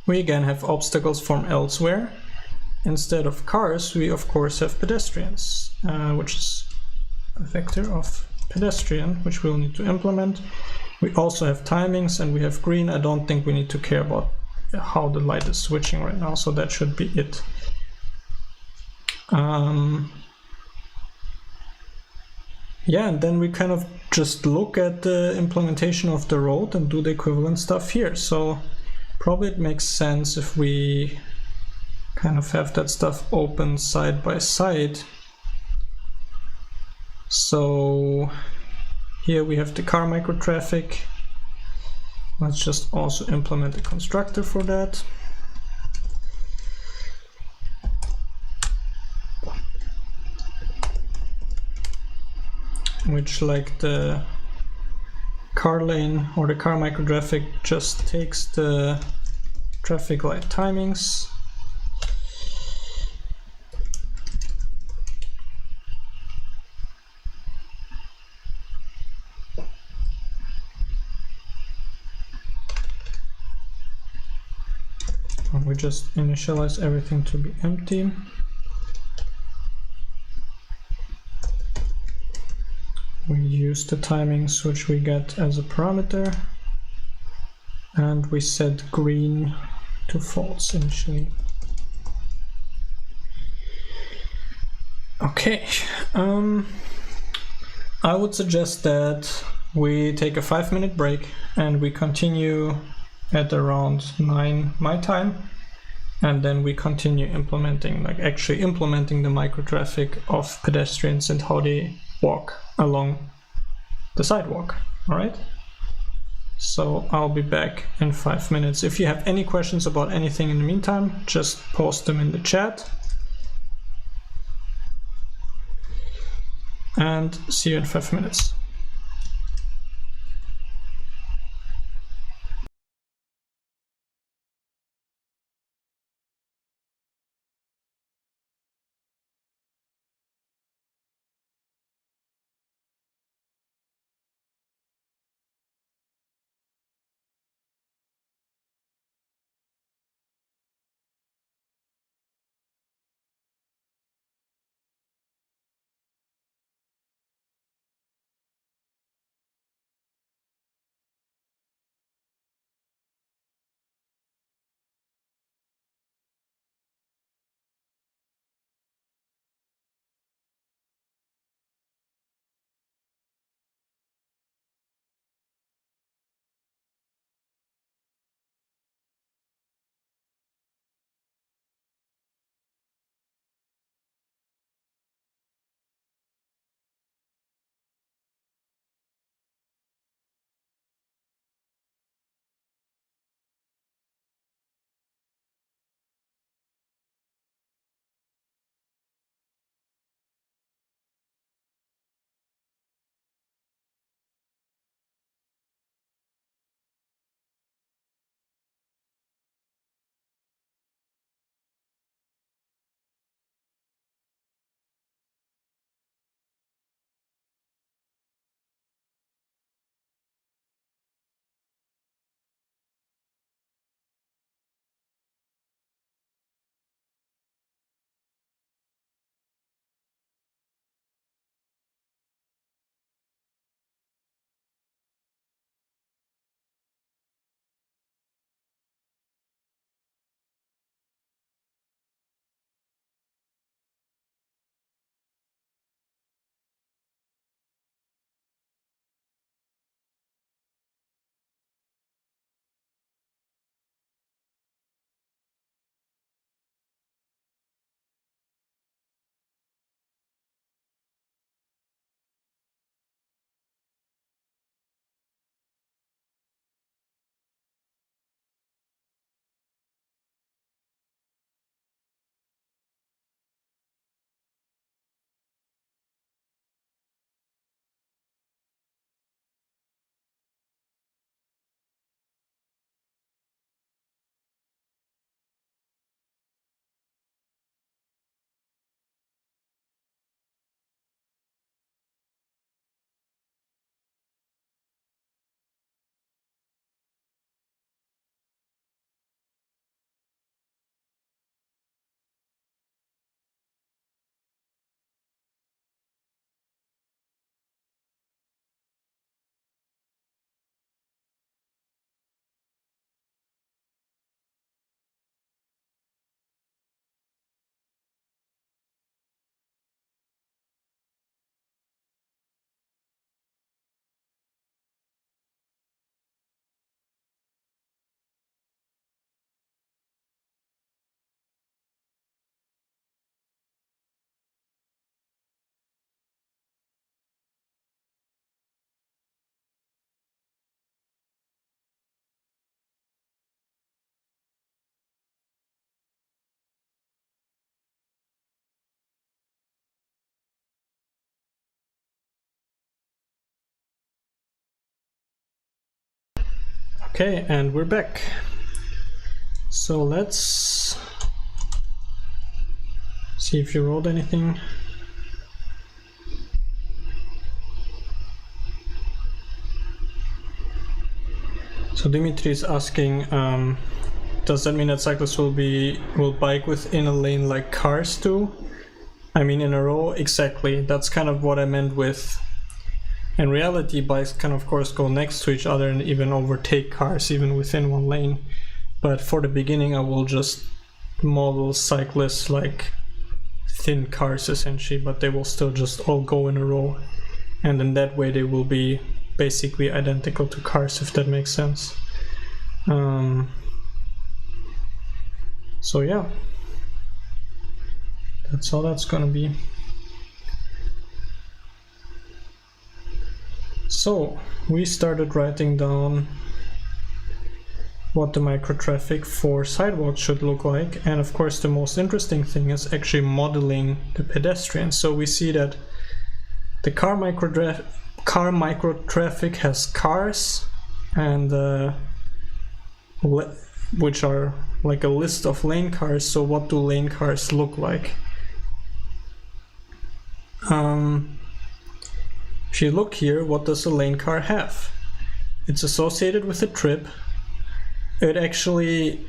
We again have obstacles from elsewhere. Instead of cars, we of course have pedestrians, which is a vector of pedestrian, which we'll need to implement. We also have timings and we have green. I don't think we need to care about how the light is switching right now, so that should be it. Yeah, and then we kind of just look at the implementation of the road and do the equivalent stuff here. So probably it makes sense if we kind of have that stuff open side by side. So here we have the car microtraffic. Let's just also implement a constructor for that. Which, like the car lane or the car microtraffic, just takes the traffic light timings. And we just initialize everything to be empty. use the timings which we get as a parameter, and we set green to false initially. Okay, I would suggest that we take a 5-minute break and we continue at around 9 my time, and then we continue implementing, like actually implementing the microtraffic of pedestrians and how they walk along the sidewalk. All right, so I'll be back in 5 minutes. If you have any questions about anything in the meantime, just post them in the chat, and see you in 5 minutes. Okay, and we're back. So let's see if you wrote anything. So Dimitri is asking, does that mean that cyclists will bike within a lane like cars do? I mean, in a row, exactly. That's kind of what I meant with In reality, bikes can of course go next to each other and even overtake cars even within one lane. But for the beginning, I will just model cyclists like thin cars essentially, but they will still just all go in a row. And in that way, they will be basically identical to cars, if that makes sense. So yeah, that's how that's gonna be. So we started writing down what the microtraffic for sidewalks should look like, and of course the most interesting thing is actually modeling the pedestrians. So we see that the car microtraffic has cars, and which are like a list of lane cars. So what do lane cars look like? If you look here, what does a lane car have? It's associated with a trip. It actually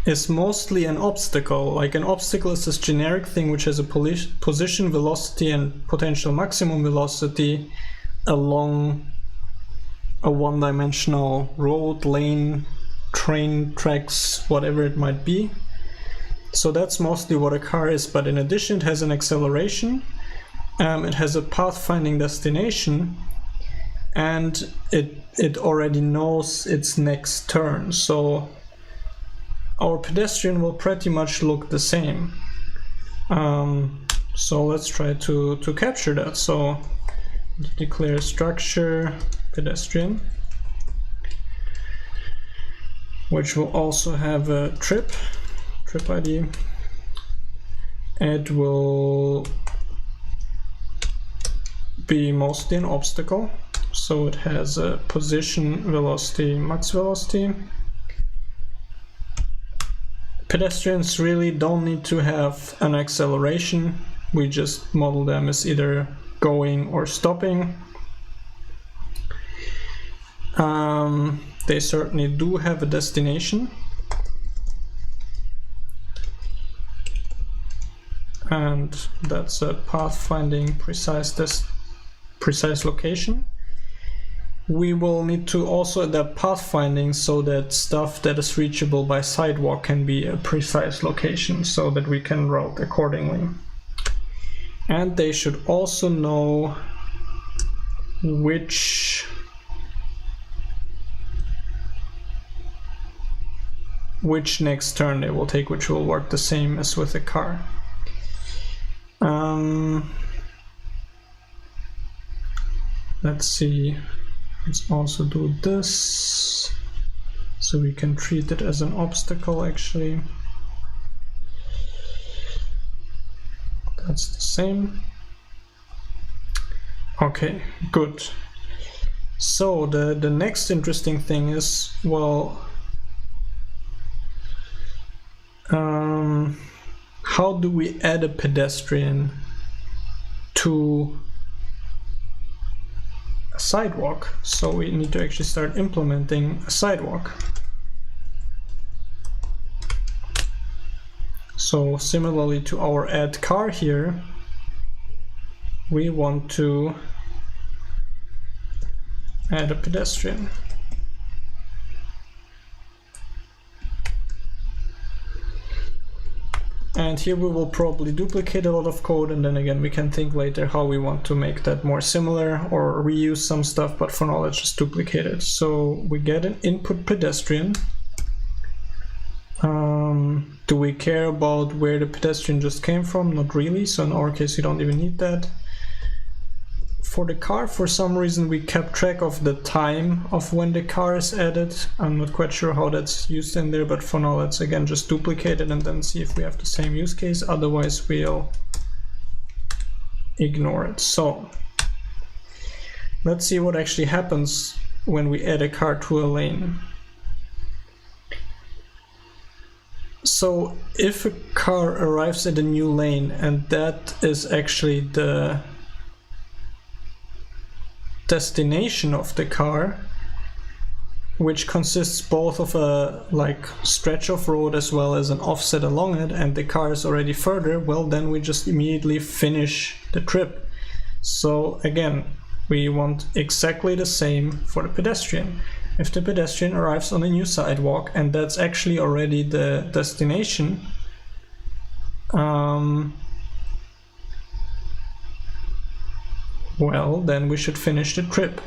is mostly an obstacle. Like an obstacle is this generic thing which has a position, velocity, and potential maximum velocity along a one-dimensional road, lane, train tracks, whatever it might be. So that's mostly what a car is, but in addition it has an acceleration, it has a pathfinding destination, and it already knows its next turn. So our pedestrian will pretty much look the same. So let's try to capture that. So declare structure pedestrian, which will also have a trip ID. It will be mostly an obstacle, so it has a position, velocity, max velocity. Pedestrians really don't need to have an acceleration. We just model them as either going or stopping. They certainly do have a destination, and that's a pathfinding precise location. We will need to also adapt pathfinding so that stuff that is reachable by sidewalk can be a precise location, so that we can route accordingly. And they should also know which next turn they will take, which will work the same as with a car. Let's see, let's also do this, so we can treat it as an obstacle actually. That's the same. Okay, good. So the next interesting thing is, well, how do we add a pedestrian to a sidewalk? So we need to actually start implementing a sidewalk. So similarly to our add car here, we want to add a pedestrian. And here we will probably duplicate a lot of code, and then again we can think later how we want to make that more similar or reuse some stuff, but for now let's just duplicate it. So we get an input pedestrian. Do we care about where the pedestrian just came from? Not really, so in our case you don't even need that. For the car, for some reason we kept track of the time of when the car is added. I'm not quite sure how that's used in there, but for now let's again just duplicate it and then see if we have the same use case. Otherwise we'll ignore it. So let's see what actually happens when we add a car to a lane. So if a car arrives at a new lane, and that is actually the destination of the car, which consists both of a stretch of road as well as an offset along it, and the car is already further, well then we just immediately finish the trip. So again, We want exactly the same for the pedestrian. If the pedestrian arrives on a new sidewalk and that's actually already the destination, well, then we should finish the trip.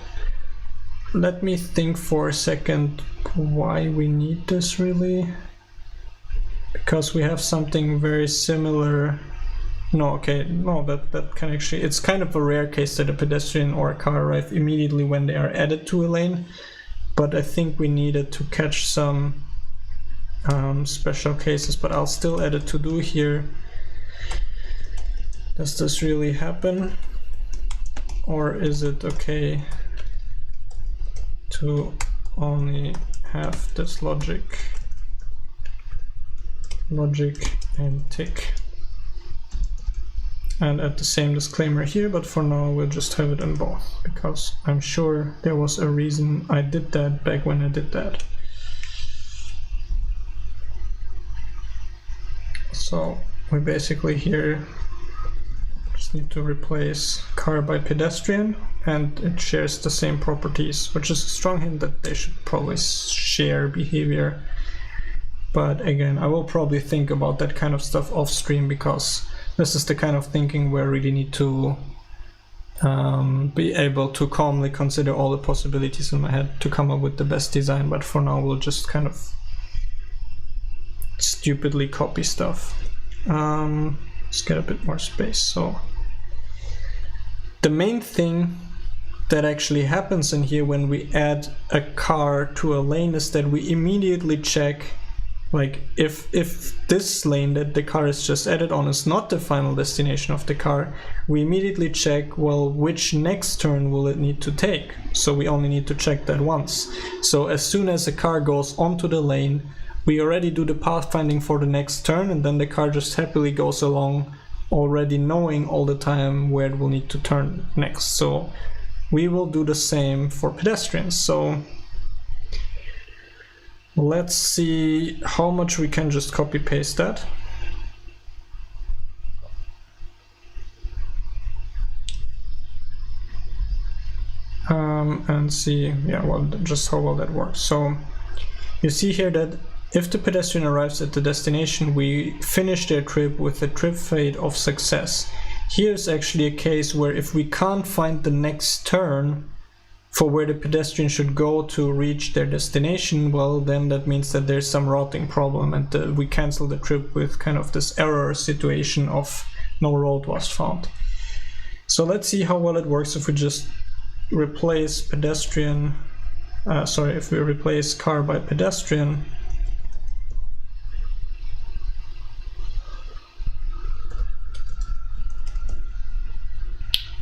Let me think for a second why we need this really. Because we have something very similar. No, okay, no, that can actually, it's kind of a rare case that a pedestrian or a car arrive immediately when they are added to a lane, but I think we needed to catch some special cases, but I'll still add a to-do here. Does this really happen? Or is it okay to only have this logic and tick? And add the same disclaimer here, but for now we'll just have it in both, because I'm sure there was a reason I did that back when I did that. So we basically here just need to replace car by pedestrian, and it shares the same properties, which is a strong hint that they should probably share behavior. But again, I will probably think about that kind of stuff off stream, because this is the kind of thinking where I really need to be able to calmly consider all the possibilities in my head to come up with the best design. But for now, we'll just kind of stupidly copy stuff. Let's get a bit more space. So the main thing that actually happens in here when we add a car to a lane is that we immediately check, like, if this lane that the car is just added on is not the final destination of the car, we immediately check, well, which next turn will it need to take? So we only need to check that once. So as soon as a car goes onto the lane, we already do the pathfinding for the next turn, and then the car just happily goes along, already knowing all the time where it will need to turn next. So we will do the same for pedestrians. So let's see how much we can just copy paste that. And see, yeah, well, just how well that works. So you see here that if the pedestrian arrives at the destination, we finish their trip with a trip fade of success. Here's actually a case where if we can't find the next turn for where the pedestrian should go to reach their destination, well, then that means that there's some routing problem, and we cancel the trip with kind of this error situation of no road was found. So let's see how well it works if we just replace pedestrian, if we replace car by pedestrian.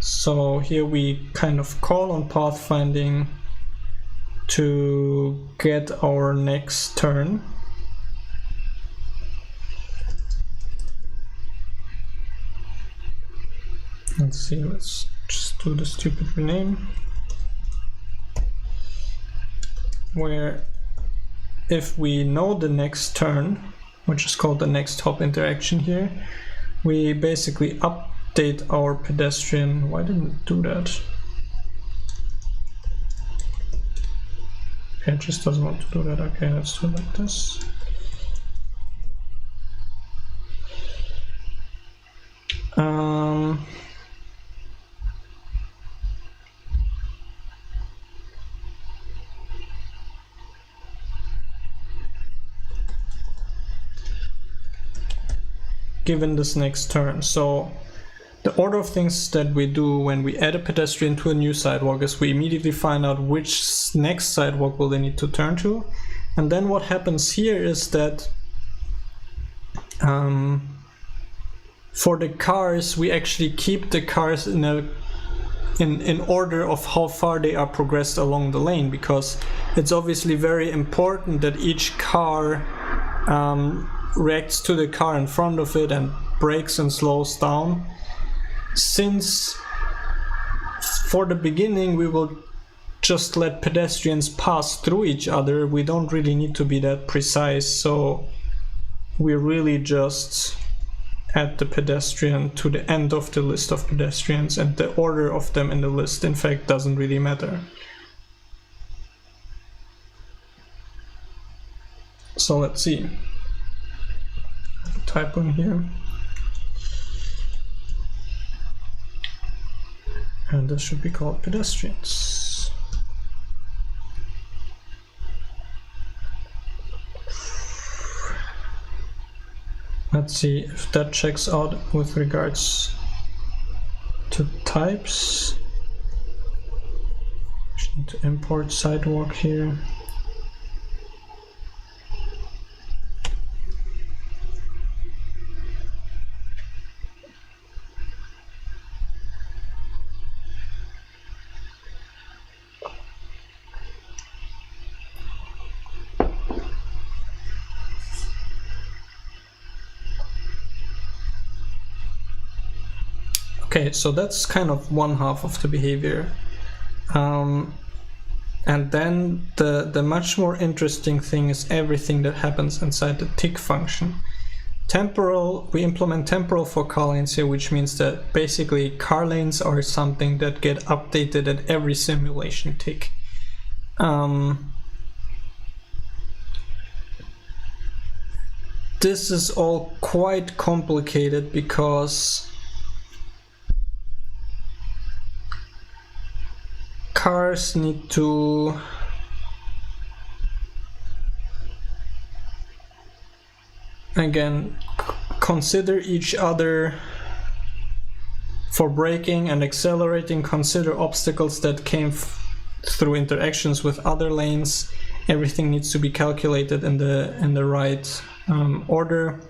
So here we kind of call on pathfinding to get our next turn. Let's see, let's just do the stupid rename. Where if we know the next turn, which is called the next hop interaction here, we basically update our pedestrian. Why didn't it do that? Okay, it just doesn't want to do that. Okay, let's do it like this. Given this next turn. So the order of things that we do when we add a pedestrian to a new sidewalk is we immediately find out which next sidewalk will they need to turn to. And then what happens here is that for the cars, we actually keep the cars in order of how far they are progressed along the lane, because it's obviously very important that each car reacts to the car in front of it and brakes and slows down. Since for the beginning we will just let pedestrians pass through each other, we don't really need to be that precise, so we really just add the pedestrian to the end of the list of pedestrians, and the order of them in the list in fact doesn't really matter. So let's see. Typo in here. And this should be called pedestrians. Let's see if that checks out with regards to types. Just need to import sidewalk here. Okay, so that's kind of one half of the behavior. And then the much more interesting thing is everything that happens inside the tick function. Temporal, we implement temporal for car lanes here, which means that basically car lanes are something that get updated at every simulation tick. This is all quite complicated because cars need to again consider each other for braking and accelerating, consider obstacles that came through interactions with other lanes. Everything needs to be calculated in the right order,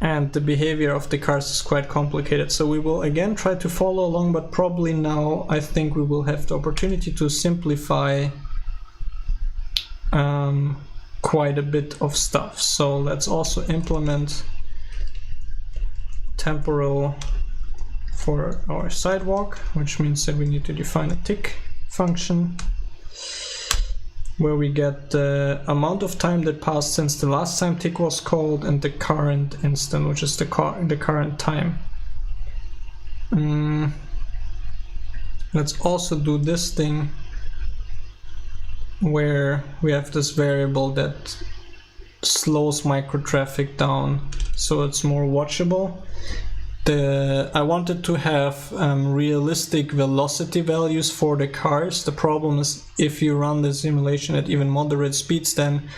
and the behavior of the cars is quite complicated. So we will again try to follow along, but probably now I think we will have the opportunity to simplify quite a bit of stuff. So let's also implement temporal for our sidewalk, which means that we need to define a tick function where we get the amount of time that passed since the last time tick was called and the current instant, which is the current time. Let's also do this thing where we have this variable that slows micro traffic down so it's more watchable. I wanted to have realistic velocity values for the cars. The problem is if you run the simulation at even moderate speeds, then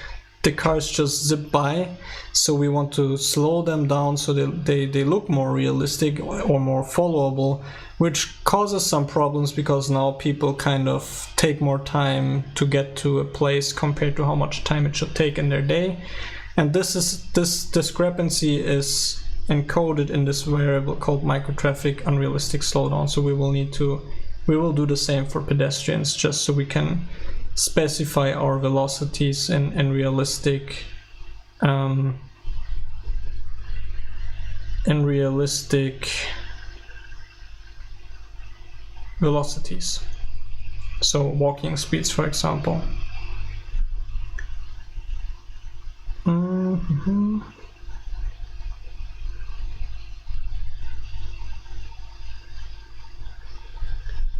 the cars just zip by. So we want to slow them down so they look more realistic or more followable, which causes some problems because now people kind of take more time to get to a place compared to how much time it should take in their day. And this discrepancy is encoded in this variable called microtraffic unrealistic slowdown. So we will do the same for pedestrians, just so we can specify our velocities in realistic velocities. So walking speeds, for example.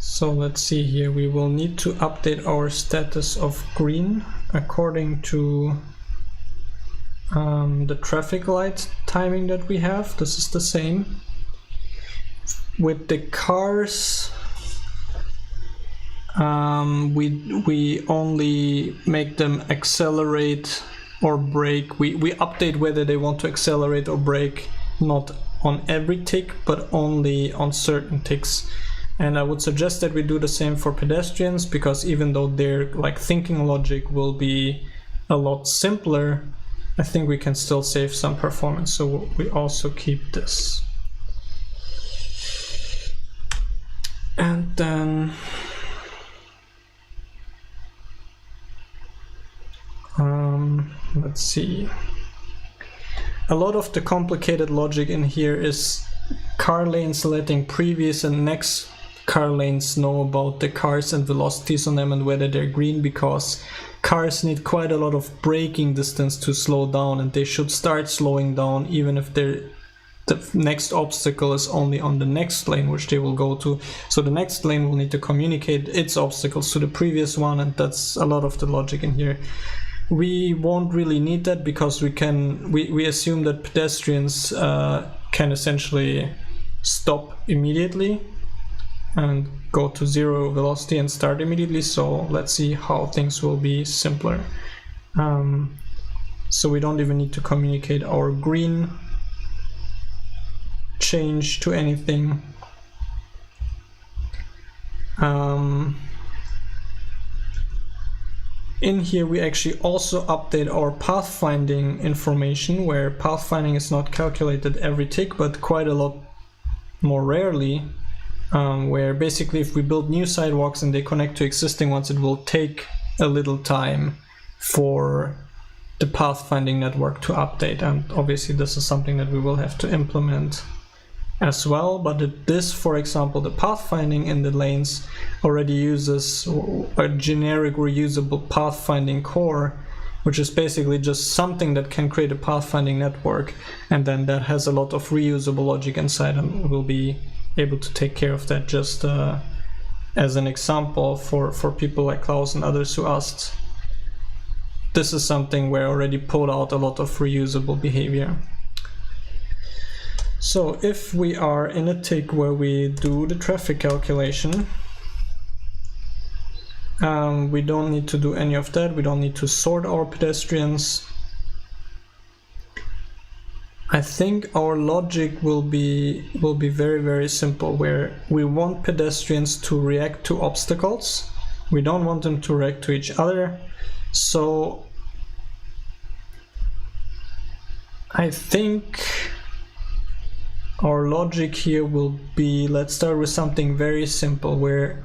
So let's see here, we will need to update our status of green according to the traffic light timing that we have. This is the same. With the cars, we only make them accelerate or brake. We update whether they want to accelerate or brake, not on every tick, but only on certain ticks. And I would suggest that we do the same for pedestrians, because even though their thinking logic will be a lot simpler, I think we can still save some performance. So we also keep this. And then let's see. A lot of the complicated logic in here is car lanes letting previous and next car lanes know about the cars and velocities on them and whether they're green, because cars need quite a lot of braking distance to slow down, and they should start slowing down even if the next obstacle is only on the next lane which they will go to. So the next lane will need to communicate its obstacles to the previous one, and that's a lot of the logic in here. We won't really need that because we assume that pedestrians can essentially stop immediately and go to 0 velocity and start immediately. So let's see how things will be simpler. So we don't even need to communicate our green change to anything. In here we actually also update our pathfinding information, where pathfinding is not calculated every tick but quite a lot more rarely, where basically if we build new sidewalks and they connect to existing ones, it will take a little time for the pathfinding network to update, and obviously this is something that we will have to implement as well. But this, for example, the pathfinding in the lanes already uses a generic reusable pathfinding core, which is basically just something that can create a pathfinding network, and then that has a lot of reusable logic inside, and we'll be able to take care of that. Just as an example for people like Klaus and others who asked, this is something where I already pulled out a lot of reusable behavior. So if we are in a tick where we do the traffic calculation, we don't need to do any of that. We don't need to sort our pedestrians. I think our logic will be very, very simple, where we want pedestrians to react to obstacles. We don't want them to react to each other. So I think our logic here will be, let's start with something very simple, where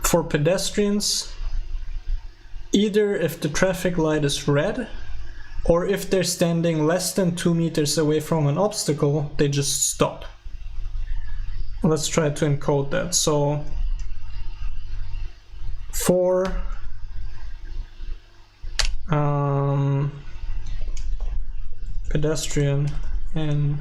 for pedestrians, either if the traffic light is red or if they're standing less than 2 meters away from an obstacle, they just stop. Let's try to encode that. So for pedestrian and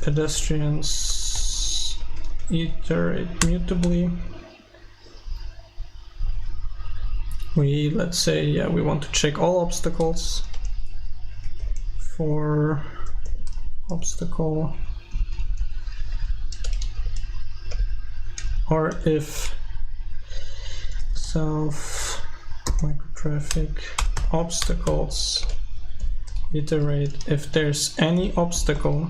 pedestrians iterate mutably, let's say, yeah, we want to check all obstacles for obstacle, or if self microtraffic obstacles iterate if there's any obstacle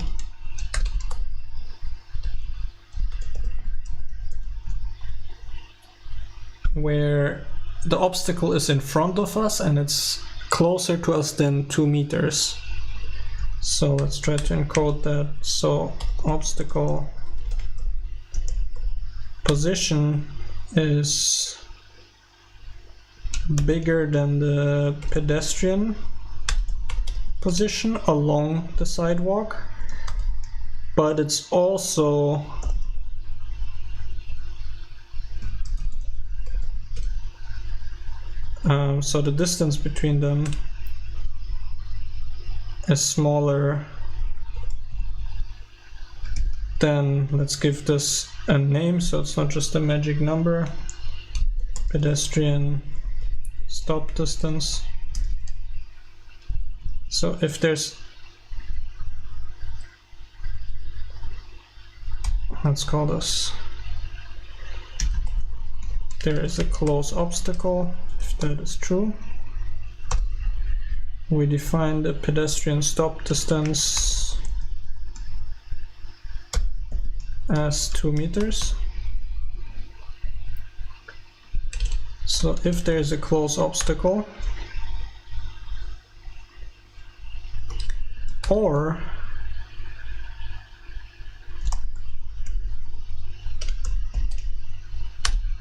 where the obstacle is in front of us and it's closer to us than 2 meters. So let's try to encode that. So obstacle position is bigger than the pedestrian position along the sidewalk, but it's also so the distance between them is smaller than, let's give this a name so it's not just a magic number, pedestrian stop distance. So if there's, let's call this, there is a close obstacle, if that is true, we define the pedestrian stop distance as 2 meters. So if there is a close obstacle, or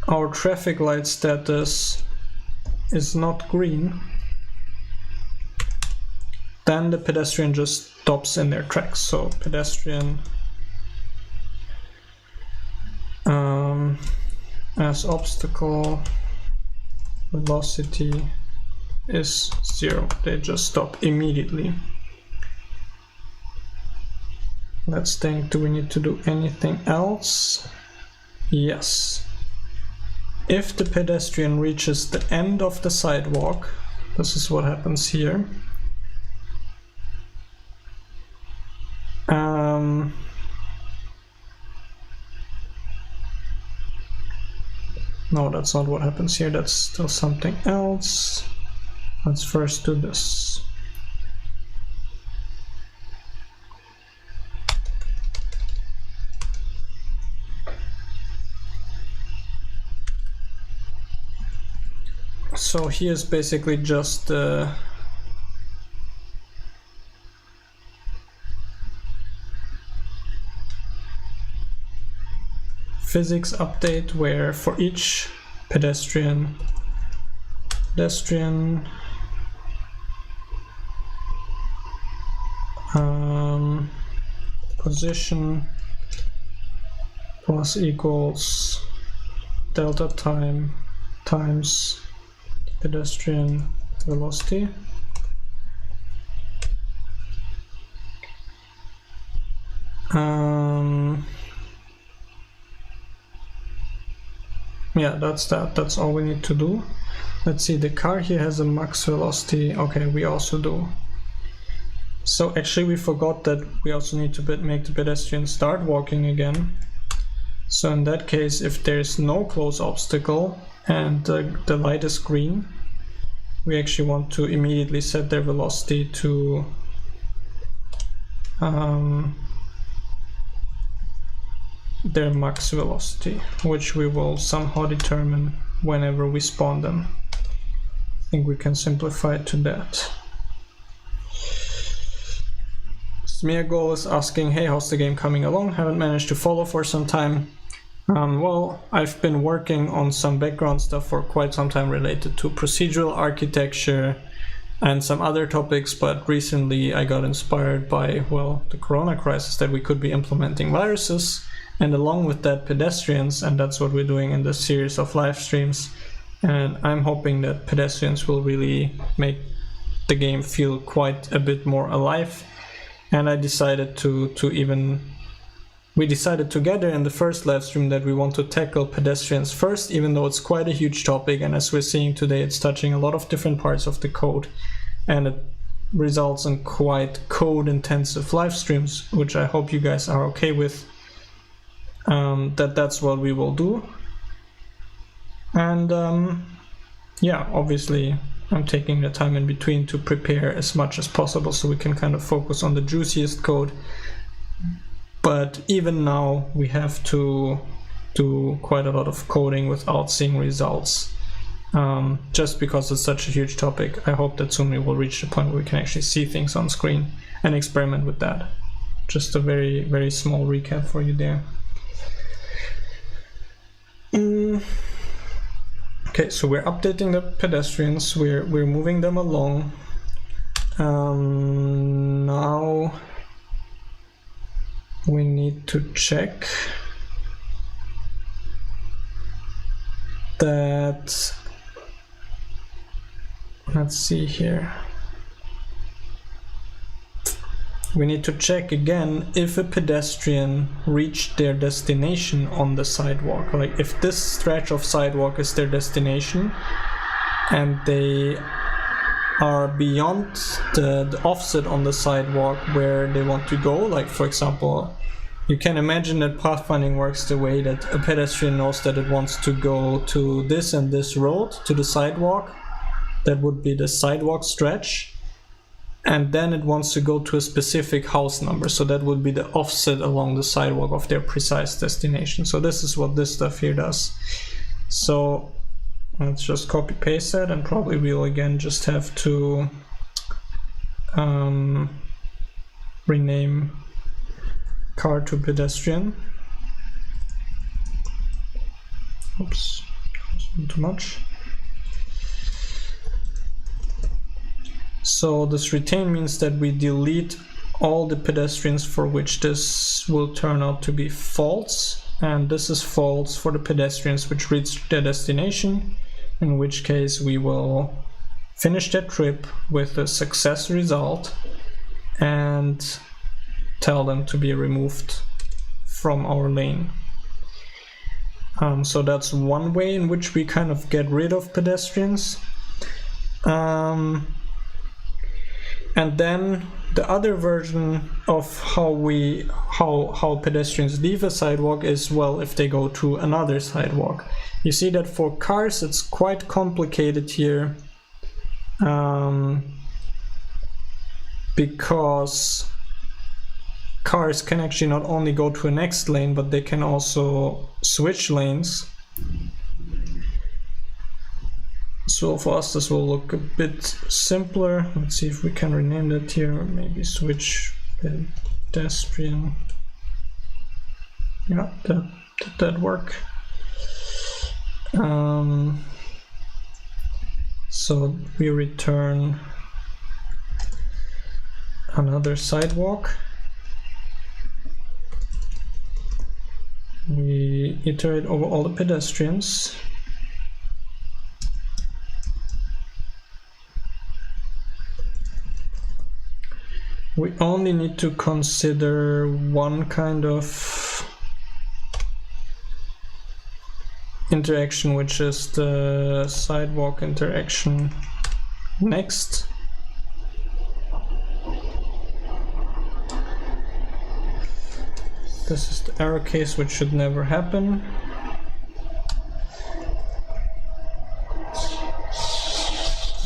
our traffic light status is not green, then the pedestrian just stops in their tracks. So pedestrian as obstacle velocity is 0. They just stop immediately. Let's think, do we need to do anything else? Yes. If the pedestrian reaches the end of the sidewalk, this is what happens here. No, that's not what happens here, that's still something else. Let's first do this. So here's basically just physics update where for each pedestrian position plus equals delta time times pedestrian velocity. Yeah, that's all we need to do. Let's see, the car here has a max velocity. Okay, we also do. So actually we forgot that we also need to make the pedestrian start walking again. So in that case, if there's no close obstacle and the light is green, we actually want to immediately set their velocity to their max velocity, which we will somehow determine whenever we spawn them. I think we can simplify it to that. Smeargoal is asking, hey, how's the game coming along? Haven't managed to follow for some time. Well, I've been working on some background stuff for quite some time related to procedural architecture and some other topics, but recently I got inspired by, well, the corona crisis, that we could be implementing viruses, and along with that pedestrians, and that's what we're doing in this series of live streams. And I'm hoping that pedestrians will really make the game feel quite a bit more alive. And I decided we decided together in the first live stream that we want to tackle pedestrians first, even though it's quite a huge topic, and as we're seeing today, it's touching a lot of different parts of the code, and it results in quite code-intensive live streams, which I hope you guys are okay with. That's what we will do. And yeah, obviously I'm taking the time in between to prepare as much as possible so we can kind of focus on the juiciest code. But even now we have to do quite a lot of coding without seeing results, just because it's such a huge topic. I hope that soon we will reach the point where we can actually see things on screen and experiment with that. Just a very, very small recap for you there. Okay, so we're updating the pedestrians, we're moving them along. Now we need to check that, let's see here. We need to check again if a pedestrian reached their destination on the sidewalk. Like if this stretch of sidewalk is their destination and they are beyond the offset on the sidewalk where they want to go. Like for example, you can imagine that pathfinding works the way that a pedestrian knows that it wants to go to this and this road, to the sidewalk. That would be the sidewalk stretch. And then it wants to go to a specific house number, so that would be the offset along the sidewalk of their precise destination. So this is what this stuff here does. So let's just copy paste that, and probably we'll again just have to rename car to pedestrian. Oops, not too much. So this retain means that we delete all the pedestrians for which this will turn out to be false. and this is false for the pedestrians which reach their destination, in which case we will finish their trip with a success result and tell them to be removed from our lane. So that's one way in which we kind of get rid of pedestrians. And then the other version of how pedestrians leave a sidewalk is, well, if they go to another sidewalk. You see that for cars it's quite complicated here, because cars can actually not only go to a next lane, but they can also switch lanes. So for us this will look a bit simpler. Let's see if we can rename that here. Maybe switch pedestrian. Yeah, did that work? So we return another sidewalk. We iterate over all the pedestrians. We only need to consider one kind of interaction, which is the sidewalk interaction next. This is the error case, which should never happen.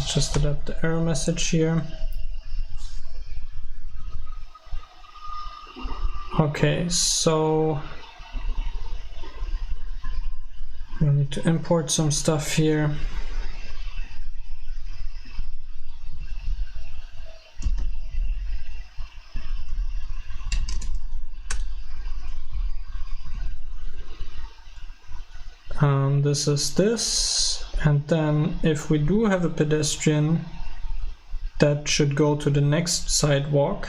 Just adapt the error message here. Okay, so we'll need to import some stuff here. This is this, and then if we do have a pedestrian, that should go to the next sidewalk.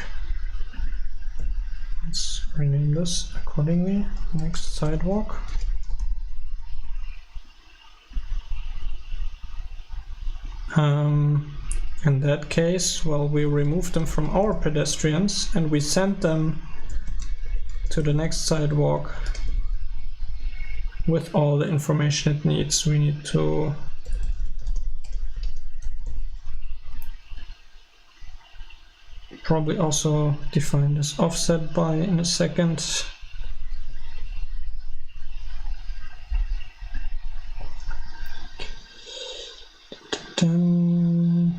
Let's rename this accordingly. Next sidewalk. In that case, well, we remove them from our pedestrians and we send them to the next sidewalk with all the information it needs. We need to probably also define this offset by in a second. And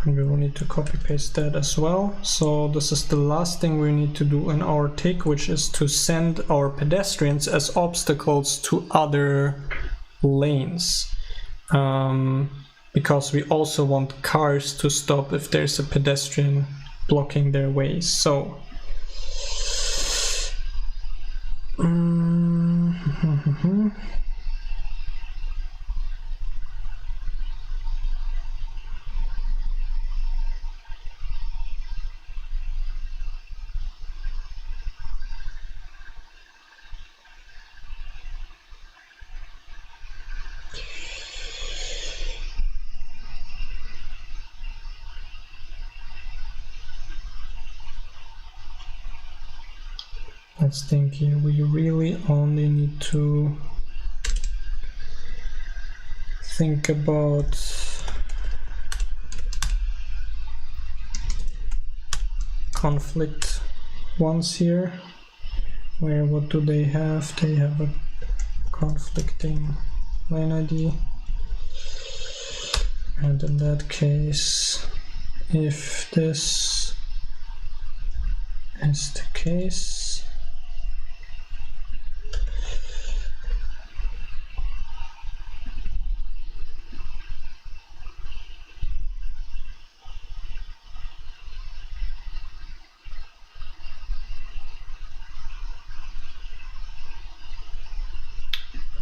we will need to copy paste that as well. So this is the last thing we need to do in our tick, which is to send our pedestrians as obstacles to other lanes, because we also want cars to stop if there's a pedestrian blocking their way. So let's think here. We really only need to think about conflict ones here, where what do they have? They have a conflicting lane ID, and in that case, if this is the case,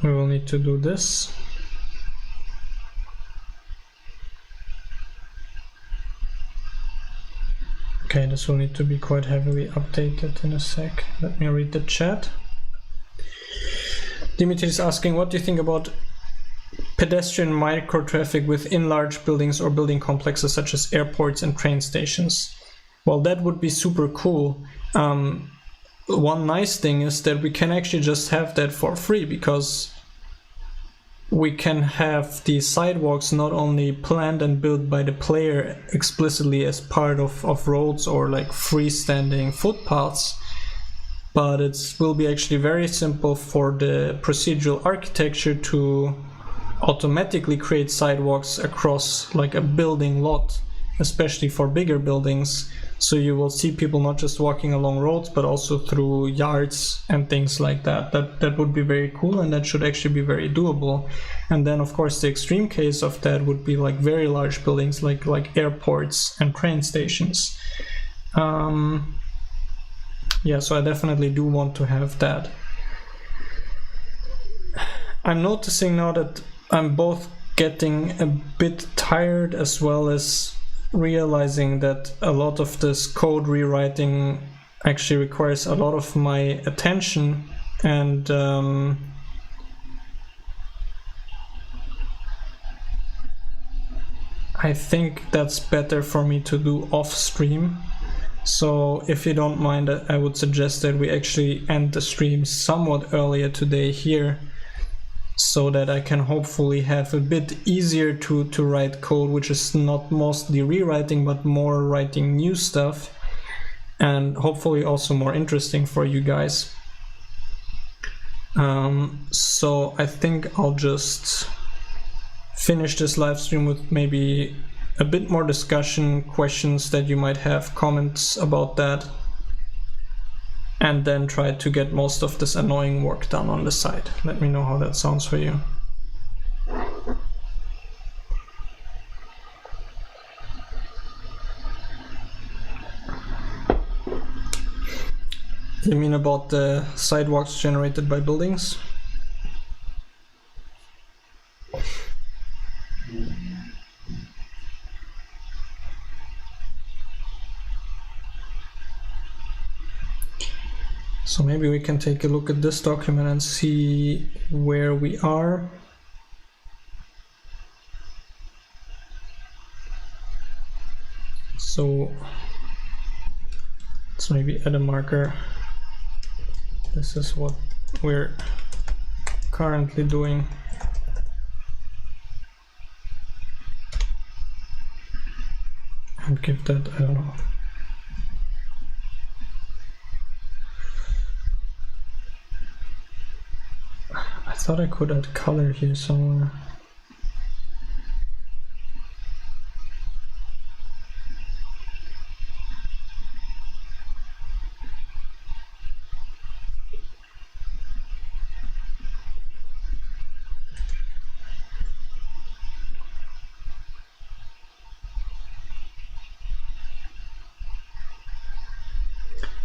we will need to do this. Okay, this will need to be quite heavily updated in a sec. Let me read the chat. Dimitri is asking, what do you think about pedestrian micro-traffic within large buildings or building complexes such as airports and train stations? Well, that would be super cool. One nice thing is that we can actually just have that for free, because we can have the sidewalks not only planned and built by the player explicitly as part of roads or like freestanding footpaths, but it will be actually very simple for the procedural architecture to automatically create sidewalks across like a building lot, especially for bigger buildings. So you will see people not just walking along roads, but also through yards and things like that. That would be very cool, and that should actually be very doable. And then of course the extreme case of that would be like very large buildings like airports and train stations. Yeah, so I definitely do want to have that. I'm noticing now that I'm both getting a bit tired as well as realizing that a lot of this code rewriting actually requires a lot of my attention, and I think that's better for me to do off stream. So if you don't mind, I would suggest that we actually end the stream somewhat earlier today here, so that I can hopefully have a bit easier to write code, which is not mostly rewriting, but more writing new stuff, and hopefully also more interesting for you guys. So I think I'll just finish this live stream with maybe a bit more discussion, questions that you might have, comments about that, and then try to get most of this annoying work done on the side. Let me know how that sounds for you. You mean about the sidewalks generated by buildings? So maybe we can take a look at this document and see where we are. So let's maybe add a marker. This is what we're currently doing. And give that, I don't know. I thought I could add color here somewhere.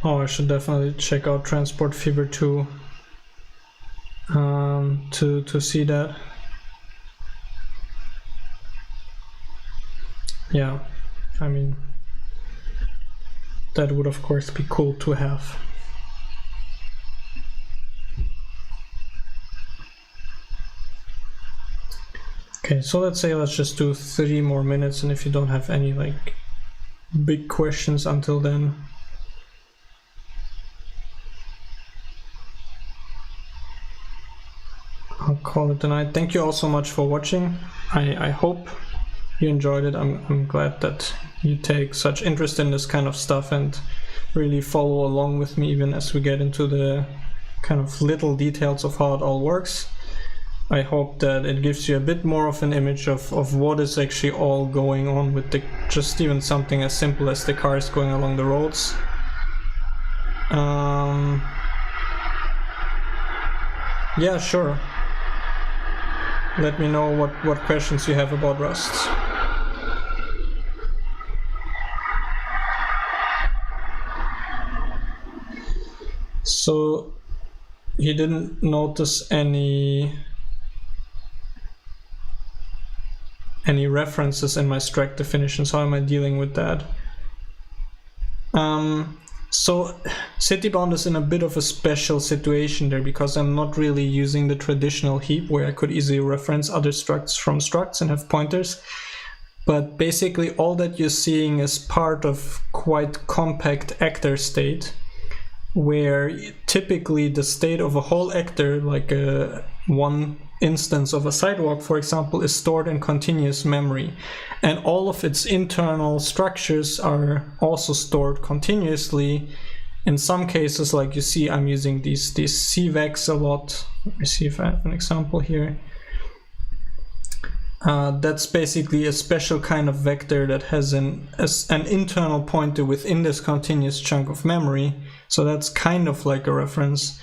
Oh, I should definitely check out Transport Fever 2 to see that. Yeah, I mean, that would of course be cool to have. Okay, so let's just do 3 more minutes, and if you don't have any like big questions until then, I'll call it a night. Thank you all so much for watching. I hope you enjoyed it. I'm glad that you take such interest in this kind of stuff and really follow along with me even as we get into the kind of little details of how it all works. I hope that it gives you a bit more of an image of what is actually all going on with just even something as simple as the cars going along the roads. Yeah, sure. Let me know what questions you have about Rust. So you didn't notice any references in my struct definitions. How am I dealing with that? So Citybound is in a bit of a special situation there, because I'm not really using the traditional heap where I could easily reference other structs from structs and have pointers. But basically all that you're seeing is part of quite compact actor state, where typically the state of a whole actor, like one instance of a sidewalk, for example, is stored in continuous memory. And all of its internal structures are also stored continuously. In some cases, like you see, I'm using these CVECs a lot. Let me see if I have an example here. That's basically a special kind of vector that has an internal pointer within this continuous chunk of memory. So that's kind of like a reference.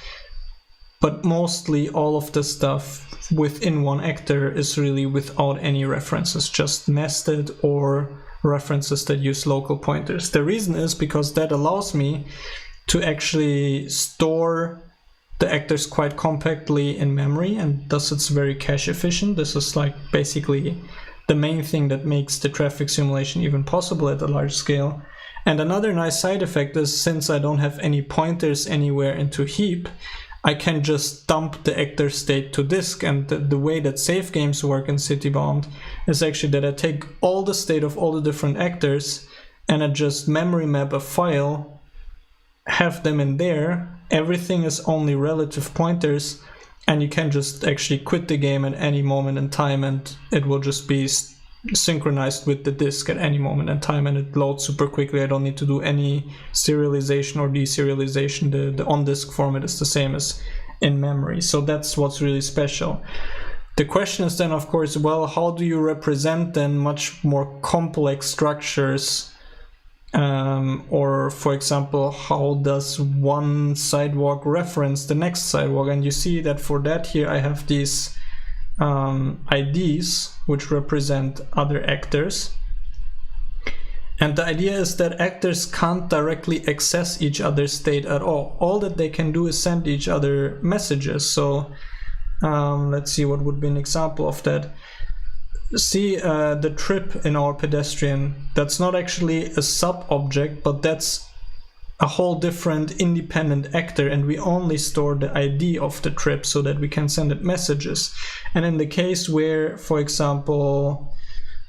But mostly all of the stuff within one actor is really without any references, just nested or references that use local pointers. The reason is because that allows me to actually store the actors quite compactly in memory, and thus it's very cache efficient. This is like basically the main thing that makes the traffic simulation even possible at a large scale. And another nice side effect is, since I don't have any pointers anywhere into heap, I can just dump the actor state to disk. And the way that save games work in Citybound is actually that I take all the state of all the different actors and I just memory map a file, have them in there. Everything is only relative pointers, and you can just actually quit the game at any moment in time, and it will just be synchronized with the disk at any moment in time, and it loads super quickly. I don't need to do any serialization or deserialization. The on-disk format is the same as in memory. So that's what's really special. The question is then, of course, well, how do you represent then much more complex structures? Or for example, how does one sidewalk reference the next sidewalk? And you see that for that here I have these IDs which represent other actors, and the idea is that actors can't directly access each other's state at all. All that they can do is send each other messages. So let's see what would be an example of that. See the trip in our pedestrian, that's not actually a sub-object, but that's a whole different independent actor, and we only store the ID of the trip so that we can send it messages. And in the case where, for example,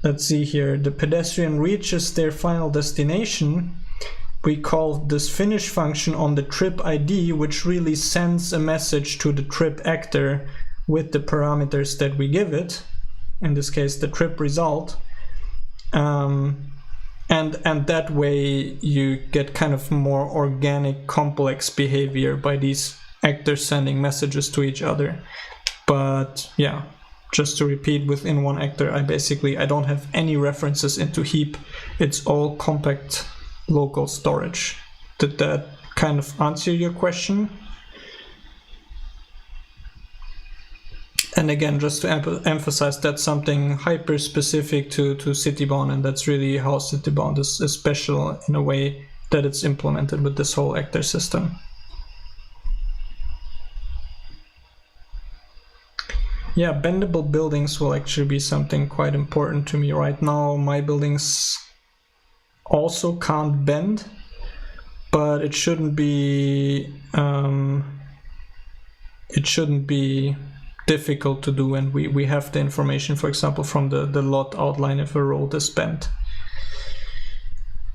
let's see here, the pedestrian reaches their final destination, we call this finish function on the trip ID, which really sends a message to the trip actor with the parameters that we give it, in this case the trip result. And that way you get kind of more organic, complex behavior by these actors sending messages to each other. But yeah, just to repeat, within one actor I don't have any references into heap. It's all compact local storage. Did that kind of answer your question? And again, just to emphasize, that's something hyper specific to Citybound, and that's really how Citybound is special in a way that it's implemented with this whole actor system. Yeah, bendable buildings will actually be something quite important to me right now. My buildings also can't bend, but it shouldn't be difficult to do, and we have the information, for example, from the lot outline if a road is bent.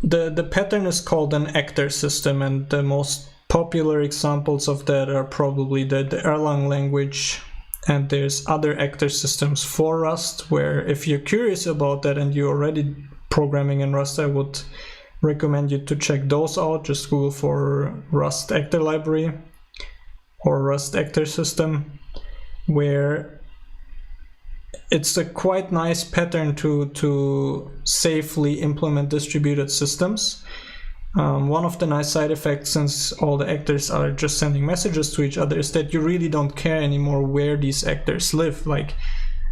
The pattern is called an actor system, and the most popular examples of that are probably the Erlang language, and there's other actor systems for Rust, where if you're curious about that and you're already programming in Rust, I would recommend you to check those out. Just Google for Rust actor library or Rust actor system, where it's a quite nice pattern to safely implement distributed systems. One of the nice side effects, since all the actors are just sending messages to each other, is that you really don't care anymore where these actors live. Like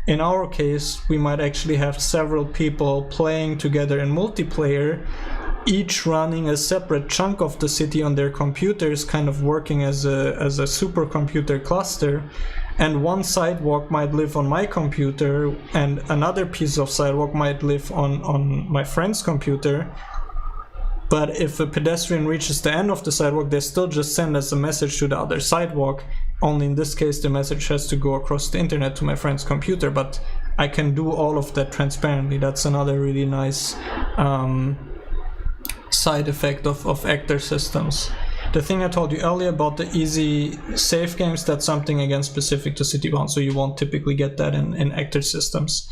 in our case, we might actually have several people playing together in multiplayer, each running a separate chunk of the city on their computers, kind of working as a supercomputer cluster. And one sidewalk might live on my computer, and another piece of sidewalk might live on my friend's computer. but if a pedestrian reaches the end of the sidewalk, they still just send us a message to the other sidewalk. Only in this case, the message has to go across the internet to my friend's computer, but I can do all of that transparently. That's another really nice side effect of actor systems. The thing I told you earlier about the easy save games, that's something again specific to Citybound, so you won't typically get that in actor systems.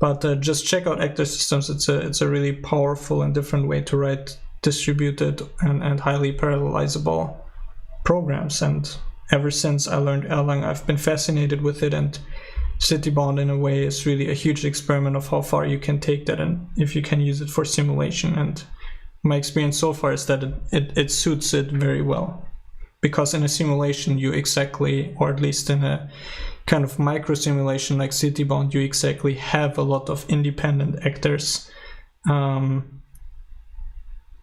But just check out actor systems. It's a really powerful and different way to write distributed and highly parallelizable programs. And ever since I learned Erlang, I've been fascinated with it, and Citybound in a way is really a huge experiment of how far you can take that and if you can use it for simulation. And my experience so far is that it suits it very well, because in a simulation you exactly, or at least in a kind of micro simulation like Citybound, you exactly have a lot of independent actors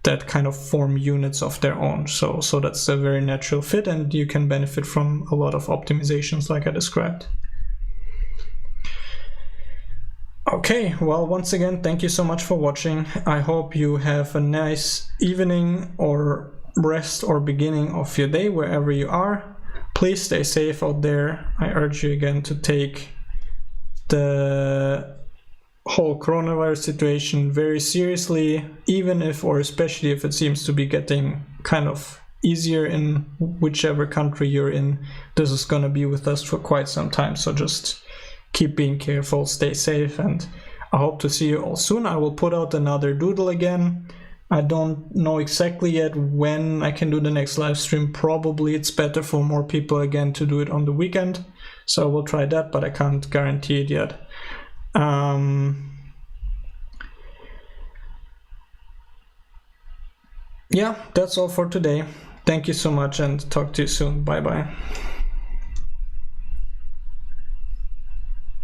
that kind of form units of their own. So that's a very natural fit, and you can benefit from a lot of optimizations like I described. Okay, well, once again, thank you so much for watching. I hope you have a nice evening or rest or beginning of your day wherever you are. Please stay safe out there. I urge you again to take the whole coronavirus situation very seriously, even if, or especially if it seems to be getting kind of easier in whichever country you're in. This is going to be with us for quite some time, so just keep being careful, stay safe, and I hope to see you all soon. I will put out another doodle again. I don't know exactly yet when I can do the next live stream. Probably it's better for more people again to do it on the weekend, so we'll try that, but I can't guarantee it yet. Yeah, that's all for today. Thank you so much, and talk to you soon. Bye bye.